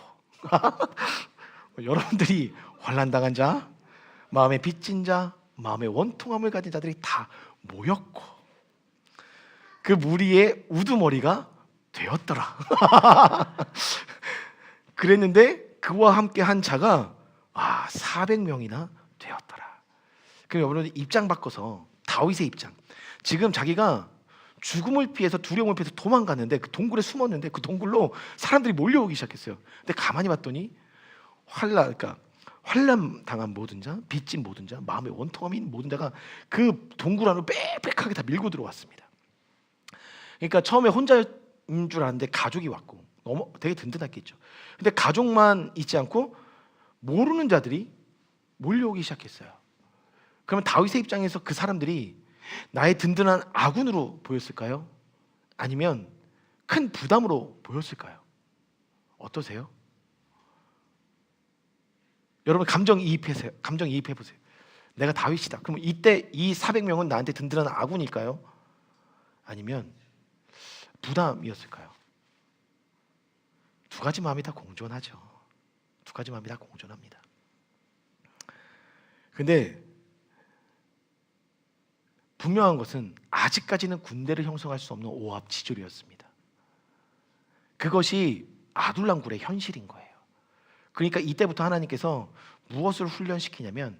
여러분들이 환난당한 자, 마음에 빚진 자, 마음의 원통함을 가진 자들이 다 모였고 그 무리의 우두머리가 되었더라. 그랬는데 그와 함께 한 자가 400명이나 되었더라. 그럼 여러분 입장 바꿔서 다윗의 입장, 지금 자기가 죽음을 피해서 두려움을 피해서 도망갔는데 그 동굴에 숨었는데 그 동굴로 사람들이 몰려오기 시작했어요. 근데 가만히 봤더니 환난 당한 모든 자, 빚진 모든 자, 마음의 원통함인 모든 자가 그 동굴 안으로 빽빽하게 다 밀고 들어왔습니다. 그러니까 처음에 혼자인 줄 알았는데 가족이 왔고 너무 되게 든든했겠죠. 근데 가족만 있지 않고 모르는 자들이 몰려오기 시작했어요. 그러면 다윗의 입장에서 그 사람들이 나의 든든한 아군으로 보였을까요? 아니면 큰 부담으로 보였을까요? 어떠세요? 여러분 감정이입해 보세요. 내가 다윗이다. 그럼 이때 이 400명은 나한테 든든한 아군일까요? 아니면 부담이었을까요? 두 가지 마음이 다 공존하죠. 두 가지 마음이 다 공존합니다. 근데 분명한 것은 아직까지는 군대를 형성할 수 없는 오합지졸이었습니다. 그것이 아둘람 굴의 현실인 거예요. 그러니까 이때부터 하나님께서 무엇을 훈련시키냐면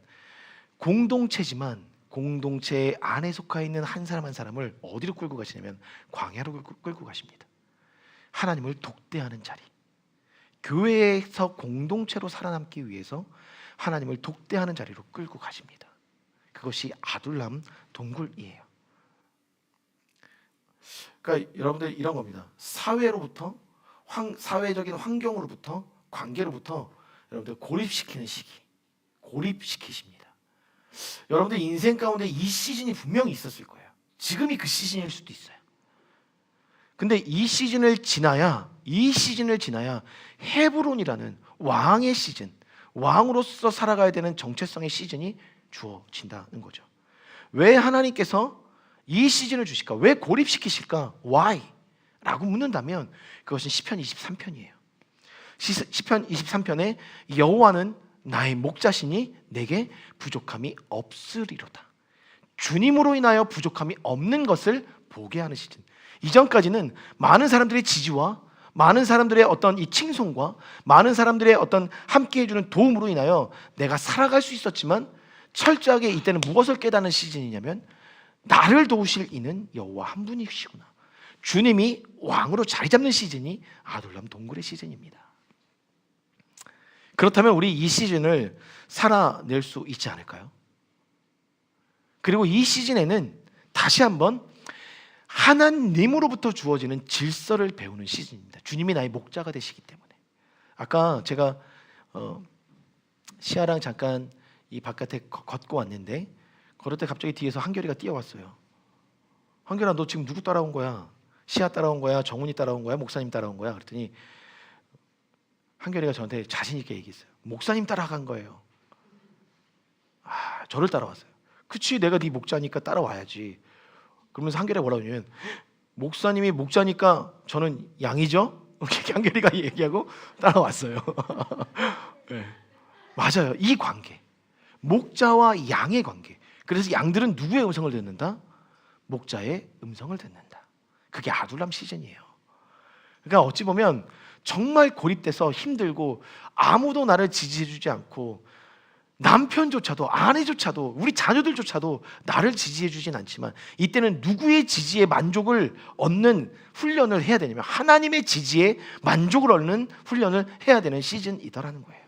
공동체지만 공동체 안에 속해 있는 한 사람 한 사람을 어디로 끌고 가시냐면 광야로 끌고 가십니다. 하나님을 독대하는 자리. 교회에서 공동체로 살아남기 위해서 하나님을 독대하는 자리로 끌고 가십니다. 그것이 아둘람 동굴이에요. 그러니까 여러분들 이런 겁니다. 사회로부터 사회적인 환경으로부터 관계로부터 여러분들 고립시키는 시기. 고립시키십니다. 여러분들 인생 가운데 이 시즌이 분명히 있었을 거예요. 지금이 그 시즌일 수도 있어요. 근데 이 시즌을 지나야 헤브론이라는 왕의 시즌, 왕으로서 살아가야 되는 정체성의 시즌이 주어진다는 거죠. 왜 하나님께서 이 시즌을 주실까? 왜 고립시키실까? Why? 라고 묻는다면 그것은 시편 23편이에요. 시편 23편에 여호와는 나의 목자시니 내게 부족함이 없으리로다. 주님으로 인하여 부족함이 없는 것을 보게 하는 시즌. 이전까지는 많은 사람들의 지지와 많은 사람들의 어떤 이 칭송과 많은 사람들의 어떤 함께 해주는 도움으로 인하여 내가 살아갈 수 있었지만 철저하게 이때는 무엇을 깨닫는 시즌이냐면 나를 도우실 이는 여호와 한 분이시구나. 주님이 왕으로 자리 잡는 시즌이 아둘람 동굴의 시즌입니다. 그렇다면 우리 이 시즌을 살아낼 수 있지 않을까요? 그리고 이 시즌에는 다시 한번 하나님으로부터 주어지는 질서를 배우는 시즌입니다. 주님이 나의 목자가 되시기 때문에. 아까 제가 시아랑 잠깐 이 바깥에 걷고 왔는데 걸을 때 갑자기 뒤에서 한결이가 뛰어왔어요. 한결아, 너 지금 누구 따라온 거야? 시아 따라온 거야? 정훈이 따라온 거야? 목사님 따라온 거야? 그랬더니 한결이가 저한테 자신 있게 얘기했어요. 목사님 따라간 거예요. 저를 따라왔어요. 그치, 내가 네 목자니까 따라와야지. 그러면서 한결이가 뭐라고 하냐면 목사님이 목자니까 저는 양이죠? 이렇게 한결이가 얘기하고 따라왔어요. 네. 맞아요. 이 관계, 목자와 양의 관계. 그래서 양들은 누구의 음성을 듣는다? 목자의 음성을 듣는다. 그게 아둘람 시즌이에요. 그러니까 어찌 보면 정말 고립돼서 힘들고 아무도 나를 지지해주지 않고 남편조차도 아내조차도 우리 자녀들조차도 나를 지지해주진 않지만 이때는 누구의 지지에 만족을 얻는 훈련을 해야 되냐면 하나님의 지지에 만족을 얻는 훈련을 해야 되는 시즌이더라는 거예요.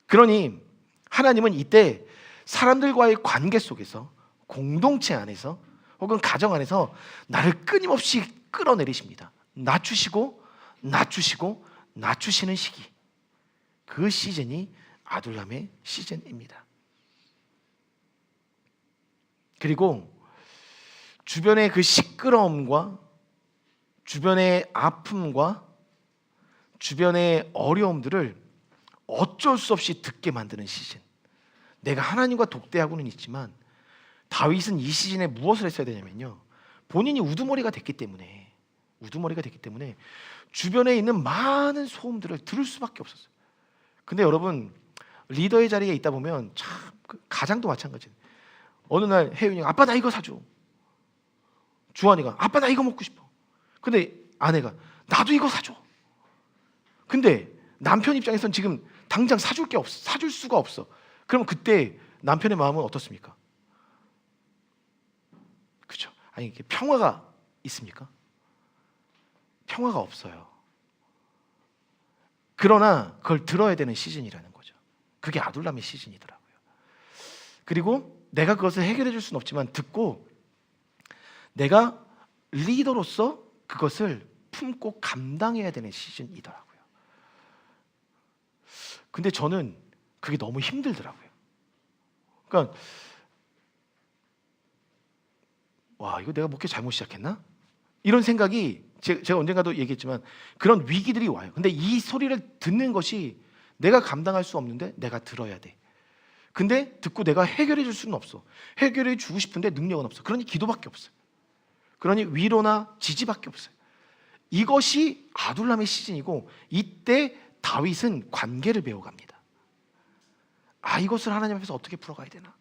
그러니 하나님은 이때 사람들과의 관계 속에서 공동체 안에서 혹은 가정 안에서 나를 끊임없이 끌어내리십니다. 낮추시고 낮추시고 낮추시는 시기, 그 시즌이 아둘람의 시즌입니다. 그리고 주변의 그 시끄러움과 주변의 아픔과 주변의 어려움들을 어쩔 수 없이 듣게 만드는 시즌. 내가 하나님과 독대하고는 있지만 다윗은 이 시즌에 무엇을 했어야 되냐면요, 본인이 우두머리가 됐기 때문에 주변에 있는 많은 소음들을 들을 수밖에 없었어요. 근데 여러분, 리더의 자리에 있다 보면 참 가장도 마찬가지예요. 어느 날 혜윤이가 아빠 나 이거 사줘. 주환이가 아빠 나 이거 먹고 싶어. 근데 아내가 나도 이거 사줘. 근데 남편 입장에서는 지금 당장 사줄 게 없어. 사줄 수가 없어. 그럼 그때 남편의 마음은 어떻습니까? 그렇죠? 아니, 이게 평화가 있습니까? 평화가 없어요. 그러나 그걸 들어야 되는 시즌이라는 거죠. 그게 아둘람의 시즌이더라고요. 그리고 내가 그것을 해결해 줄 수는 없지만 듣고 내가 리더로서 그것을 품고 감당해야 되는 시즌이더라고요. 근데 저는 그게 너무 힘들더라고요. 그러니까 와, 이거 내가 목회 잘못 시작했나? 이런 생각이 제가 언젠가도 얘기했지만 그런 위기들이 와요. 근데 이 소리를 듣는 것이 내가 감당할 수 없는데 내가 들어야 돼. 근데 듣고 내가 해결해 줄 수는 없어. 해결해 주고 싶은데 능력은 없어. 그러니 기도밖에 없어요. 그러니 위로나 지지밖에 없어요. 이것이 아둘람의 시즌이고 이때 다윗은 관계를 배워갑니다. 이것을 하나님 앞에서 어떻게 풀어가야 되나?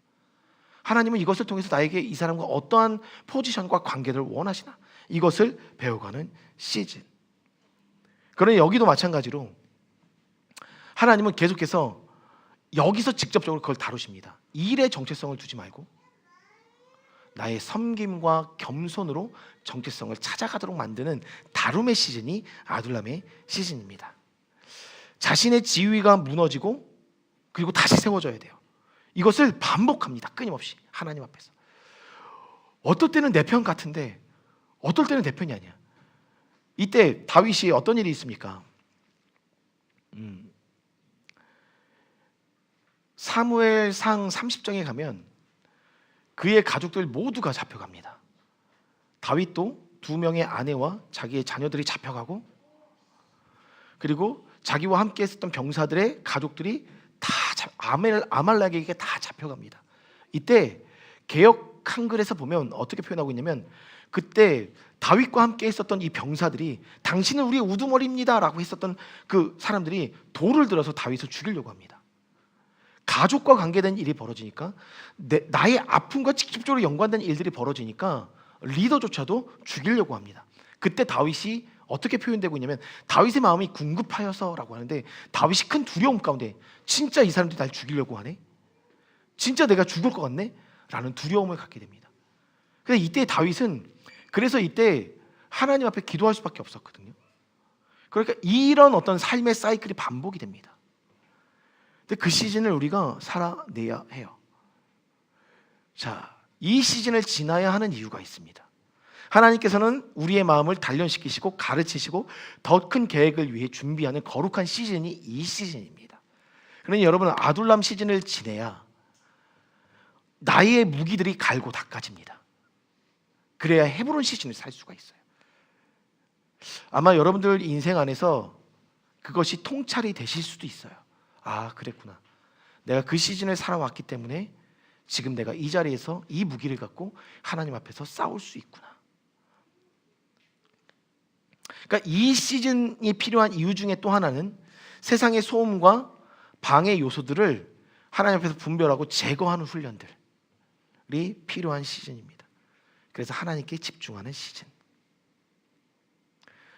하나님은 이것을 통해서 나에게 이 사람과 어떠한 포지션과 관계를 원하시나? 이것을 배워가는 시즌. 그러니 여기도 마찬가지로 하나님은 계속해서 여기서 직접적으로 그걸 다루십니다. 일의 정체성을 두지 말고 나의 섬김과 겸손으로 정체성을 찾아가도록 만드는 다룸의 시즌이 아둘람의 시즌입니다. 자신의 지위가 무너지고 그리고 다시 세워져야 돼요. 이것을 반복합니다. 끊임없이 하나님 앞에서. 어떨 때는 내 편 같은데 어떨 때는 내 편이 아니야. 이때 다윗이 어떤 일이 있습니까? 사무엘상 30장에 가면 그의 가족들 모두가 잡혀갑니다. 다윗도 2명의 아내와 자기의 자녀들이 잡혀가고 그리고 자기와 함께 했었던 병사들의 가족들이 다 아말렉에게 다 잡혀갑니다. 이때 개역 한글에서 보면 어떻게 표현하고 있냐면 그때 다윗과 함께 있었던 이 병사들이 당신은 우리의 우두머리입니다 라고 했었던 그 사람들이 돌을 들어서 다윗을 죽이려고 합니다. 가족과 관계된 일이 벌어지니까 나의 아픔과 직접적으로 연관된 일들이 벌어지니까 리더조차도 죽이려고 합니다. 그때 다윗이 어떻게 표현되고 있냐면 다윗의 마음이 궁급하여서라고 하는데 다윗이 큰 두려움 가운데 진짜 이 사람들이 날 죽이려고 하네? 진짜 내가 죽을 것 같네? 라는 두려움을 갖게 됩니다. 근데 이때 다윗은 그래서 이때 하나님 앞에 기도할 수밖에 없었거든요. 그러니까 이런 어떤 삶의 사이클이 반복이 됩니다. 근데 그 시즌을 우리가 살아내야 해요. 자, 이 시즌을 지나야 하는 이유가 있습니다. 하나님께서는 우리의 마음을 단련시키시고 가르치시고 더 큰 계획을 위해 준비하는 거룩한 시즌이 이 시즌입니다. 그러니 여러분은 아둘람 시즌을 지내야 나의 무기들이 갈고 닦아집니다. 그래야 헤브론 시즌을 살 수가 있어요. 아마 여러분들 인생 안에서 그것이 통찰이 되실 수도 있어요. 아, 그랬구나. 내가 그 시즌을 살아왔기 때문에 지금 내가 이 자리에서 이 무기를 갖고 하나님 앞에서 싸울 수 있구나. 그러니까 이 시즌이 필요한 이유 중에 또 하나는 세상의 소음과 방해 요소들을 하나님 앞에서 분별하고 제거하는 훈련들이 필요한 시즌입니다. 그래서 하나님께 집중하는 시즌.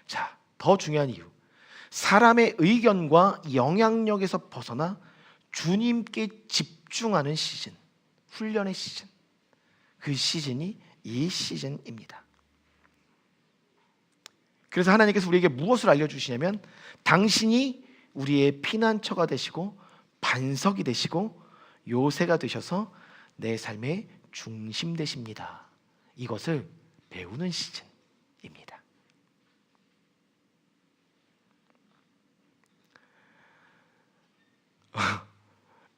자, 더 중요한 이유. 사람의 의견과 영향력에서 벗어나 주님께 집중하는 시즌, 훈련의 시즌. 그 시즌이 이 시즌입니다. 그래서 하나님께서 우리에게 무엇을 알려주시냐면 당신이 우리의 피난처가 되시고 반석이 되시고 요새가 되셔서 내 삶의 중심 되십니다. 이것을 배우는 시즌입니다.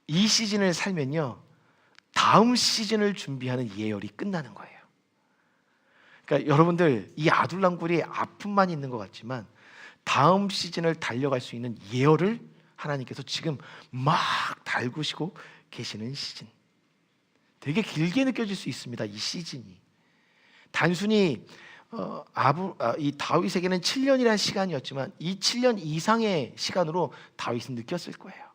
이 시즌을 살면요, 다음 시즌을 준비하는 예열이 끝나는 거예요. 그러니까 여러분들 이 아둘람굴이 아픔만 있는 것 같지만 다음 시즌을 달려갈 수 있는 예열을 하나님께서 지금 막 달구시고 계시는 시즌. 되게 길게 느껴질 수 있습니다. 이 시즌이 단순히 이 다윗에게는 7년이라는 시간이었지만 이 7년 이상의 시간으로 다윗은 느꼈을 거예요.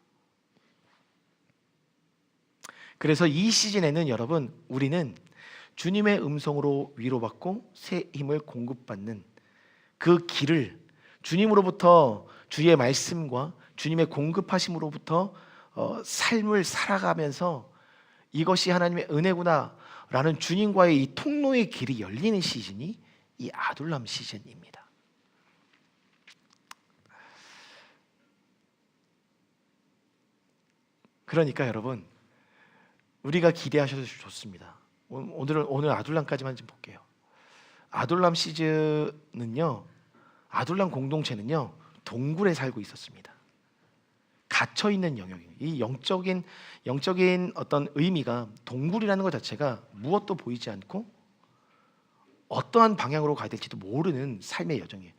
그래서 이 시즌에는 여러분 우리는 주님의 음성으로 위로받고 새 힘을 공급받는 그 길을 주님으로부터 주의 말씀과 주님의 공급하심으로부터 삶을 살아가면서 이것이 하나님의 은혜구나 라는 주님과의 이 통로의 길이 열리는 시즌이 이 아둘람 시즌입니다. 그러니까 여러분 우리가 기대하셔도 좋습니다. 오늘 아둘람까지만 좀 볼게요. 아둘람 시즌은요, 아둘람 공동체는요 동굴에 살고 있었습니다. 갇혀 있는 영역이에요. 이 영적인 어떤 의미가 동굴이라는 것 자체가 무엇도 보이지 않고 어떠한 방향으로 가야 될지도 모르는 삶의 여정이에요.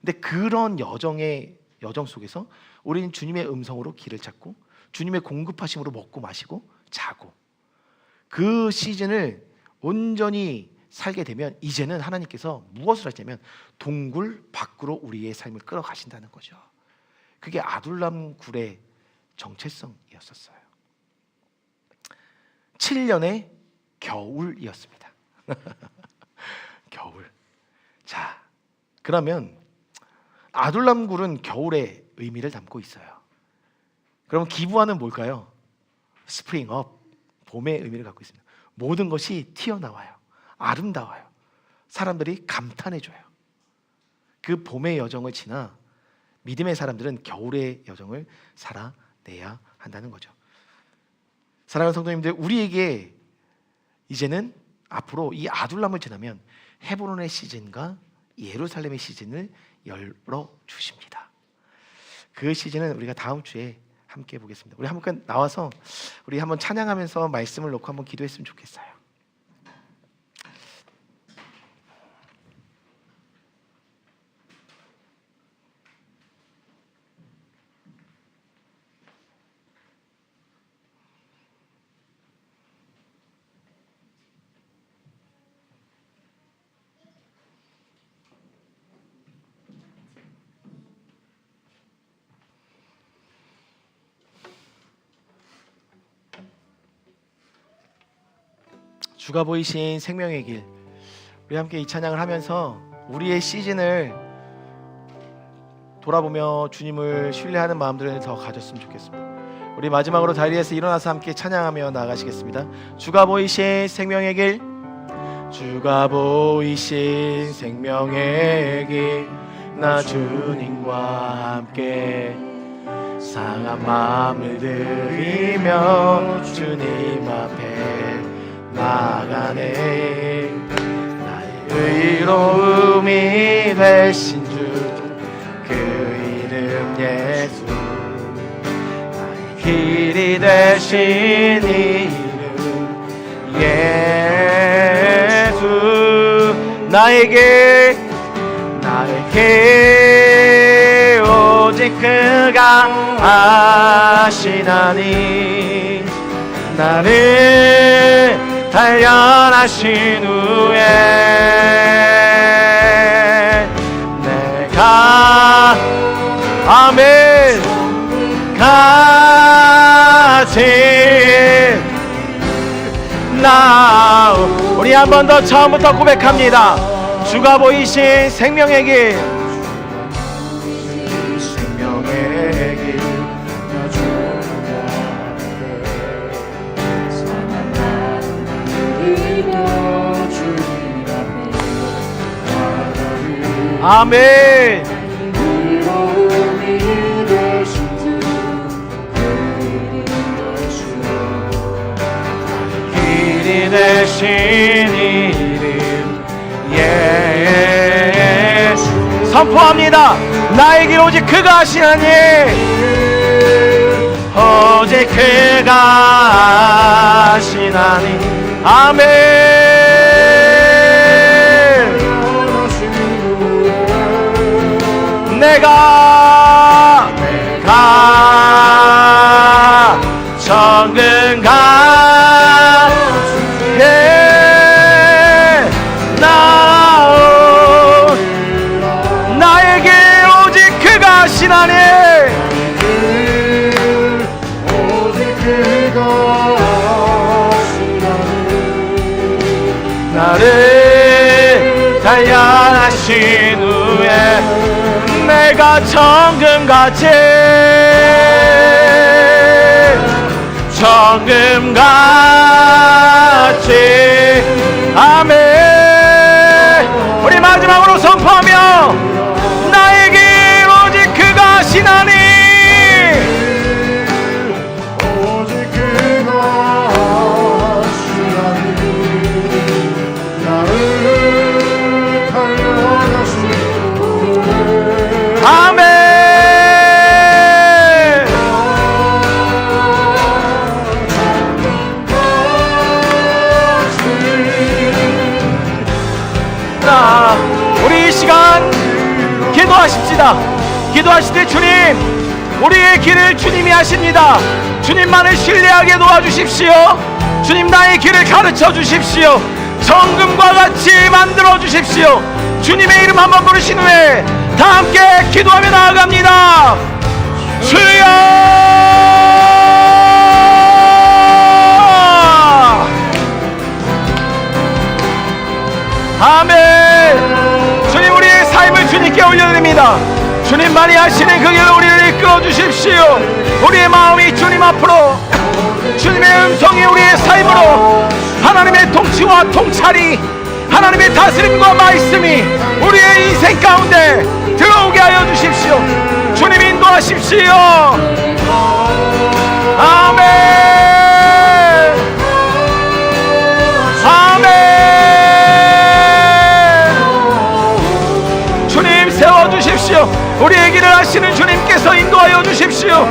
근데 그런 여정 속에서 우리는 주님의 음성으로 길을 찾고 주님의 공급하심으로 먹고 마시고 자고 그 시즌을 온전히 살게 되면 이제는 하나님께서 무엇을 하시냐면 동굴 밖으로 우리의 삶을 끌어가신다는 거죠. 그게 아둘람 굴의 정체성이었었어요. 7년의 겨울이었습니다. 겨울. 자, 그러면 아둘람굴은 겨울의 의미를 담고 있어요. 그럼 기부하는 뭘까요? 스프링업, 봄의 의미를 갖고 있습니다. 모든 것이 튀어나와요. 아름다워요. 사람들이 감탄해줘요. 그 봄의 여정을 지나 믿음의 사람들은 겨울의 여정을 살아내야 한다는 거죠. 사랑하는 성도님들, 우리에게 이제는 앞으로 이 아둘람을 지나면 헤브론의 시즌과 예루살렘의 시즌을 열어주십니다. 그 시즌은 우리가 다음 주에 함께 보겠습니다. 우리 한번 나와서 우리 한번 찬양하면서 말씀을 놓고 한번 기도했으면 좋겠어요. 주가 보이신 생명의 길, 우리 함께 이 찬양을 하면서 우리의 시즌을 돌아보며 주님을 신뢰하는 마음들을 더 가졌으면 좋겠습니다. 우리 마지막으로 자리에서 일어나서 함께 찬양하며 나가시겠습니다. 주가 보이신 생명의 길, 주가 보이신 생명의 길, 나 주님과 함께 상한 마음을 들이며 주님 앞에 나가네. 나의 의로움이 되신 주, 그 이름 예수. 나의 길이 되신 이름 예수. 나의 길 오직 그가 아시나니. 나를 단련하신 후에 내가 아멘 같이 나오. 우리 한 번 더 처음부터 고백합니다. 주가 보이신 생명의 길, 생명의 길, 아멘. 길이 되신 이름 예수. 선포합니다. 나의 길 오직 그가 아시나니. 오직 그가 아시나니. 아멘. 내가 정금 가에 나온 나의 길 오직 그가 아시나니. 오직 그가 아시나니. 나를 단련하신 후에 내가 정금같이 아멘. 우리 마지막으로 선포하며 나의 길 오직 그가 아시나니. 오직 그가 아시나니. 나를 단련하신 아멘. 우리 이 시간 기도하십시다. 기도하실 때 주님, 우리의 길을 주님이 하십니다. 주님만을 신뢰하게 도와주십시오. 주님, 나의 길을 가르쳐 주십시오. 정금과 같이 만들어 주십시오. 주님의 이름 한번 부르신 후에 다 함께 기도하며 나아갑니다. 주여, 아멘. 주님, 우리의 삶을 주님께 올려드립니다. 주님만이 하시는 그 길을 우리를 이끌어 주십시오. 우리의 마음이 주님 앞으로, 주님의 음성이 우리의 삶으로, 하나님의 통치와 통찰이, 하나님의 다스림과 말씀이 우리의 인생 가운데 들어오게 하여 주십시오. 주님 인도하십시오. 아멘. 아멘. 주님 세워주십시오. 우리의 길을 하시는 주님께서 인도하여 주십시오.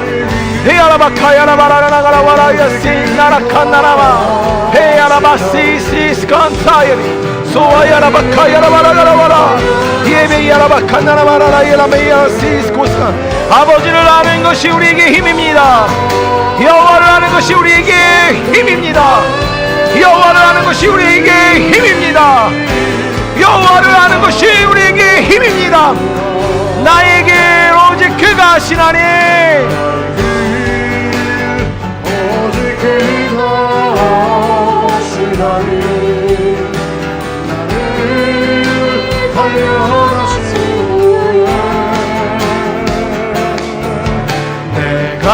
헤야라바카야라바라나가라와라야시 나라칸나라마 헤야라바시시스칸타이리 소아야라바카야라바라가라와라 예베야라바칸나라바라라야라메야시스코스칸. 아버지를 아는 것이 우리에게 힘입니다. 여호와를 아는 것이 우리에게 힘입니다. 여호와를 아는 것이 우리에게 힘입니다. 여호와를 아는 것이 우리에게 힘입니다. 나에게 오직 그가 하시나니, 오직 그가 하시나니 나를 발견하시오. 내가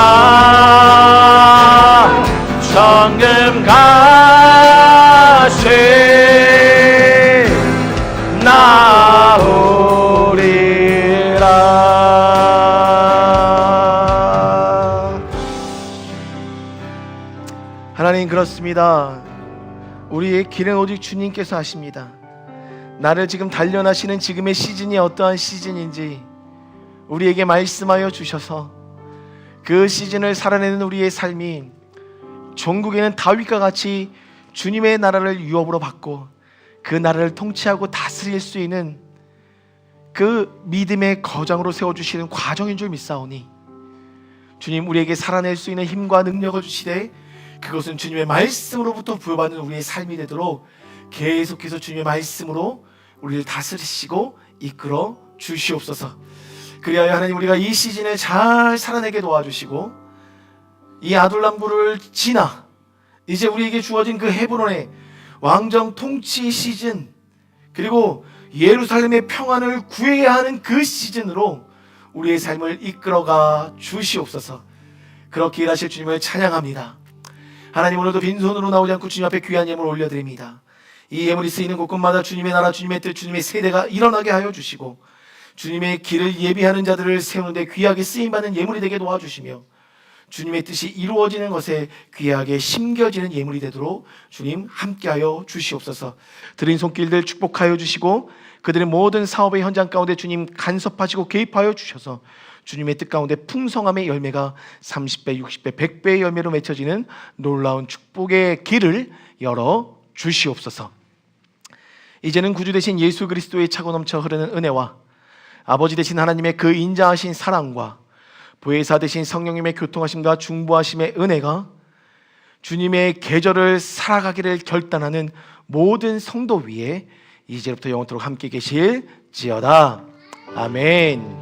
정금 가시 나오리라. 하나님, 그렇습니다. 우리의 길은 오직 주님께서 하십니다. 나를 지금 단련하시는 지금의 시즌이 어떠한 시즌인지 우리에게 말씀하여 주셔서 그 시즌을 살아내는 우리의 삶이 종국에는 다윗과 같이 주님의 나라를 유업으로 받고 그 나라를 통치하고 다스릴 수 있는 그 믿음의 거장으로 세워주시는 과정인 줄 믿사오니, 주님 우리에게 살아낼 수 있는 힘과 능력을 주시되 그것은 주님의 말씀으로부터 부여받는 우리의 삶이 되도록 계속해서 주님의 말씀으로 우리를 다스리시고 이끌어 주시옵소서. 그리하여 하나님, 우리가 이 시즌을 잘 살아내게 도와주시고 이 아둘람불을 지나 이제 우리에게 주어진 그 헤브론의 왕정 통치 시즌, 그리고 예루살렘의 평안을 구해야 하는 그 시즌으로 우리의 삶을 이끌어가 주시옵소서. 그렇게 일하실 주님을 찬양합니다. 하나님, 오늘도 빈손으로 나오지 않고 주님 앞에 귀한 예물을 올려드립니다. 이 예물이 쓰이는 곳곳마다 주님의 나라, 주님의 뜻, 주님의 세대가 일어나게 하여 주시고 주님의 길을 예비하는 자들을 세우는데 귀하게 쓰임받는 예물이 되게 도와주시며 주님의 뜻이 이루어지는 것에 귀하게 심겨지는 예물이 되도록 주님 함께하여 주시옵소서. 드린 손길들 축복하여 주시고 그들의 모든 사업의 현장 가운데 주님 간섭하시고 개입하여 주셔서 주님의 뜻 가운데 풍성함의 열매가 30배, 60배, 100배의 열매로 맺혀지는 놀라운 축복의 길을 열어 주시옵소서. 이제는 구주 되신 예수 그리스도의 차고 넘쳐 흐르는 은혜와 아버지 되신 하나님의 그 인자하신 사랑과 보혜사 되신 성령님의 교통하심과 중보하심의 은혜가 주님의 계절을 살아가기를 결단하는 모든 성도 위에 이제부터 영원토록 함께 계실지어다. 아멘.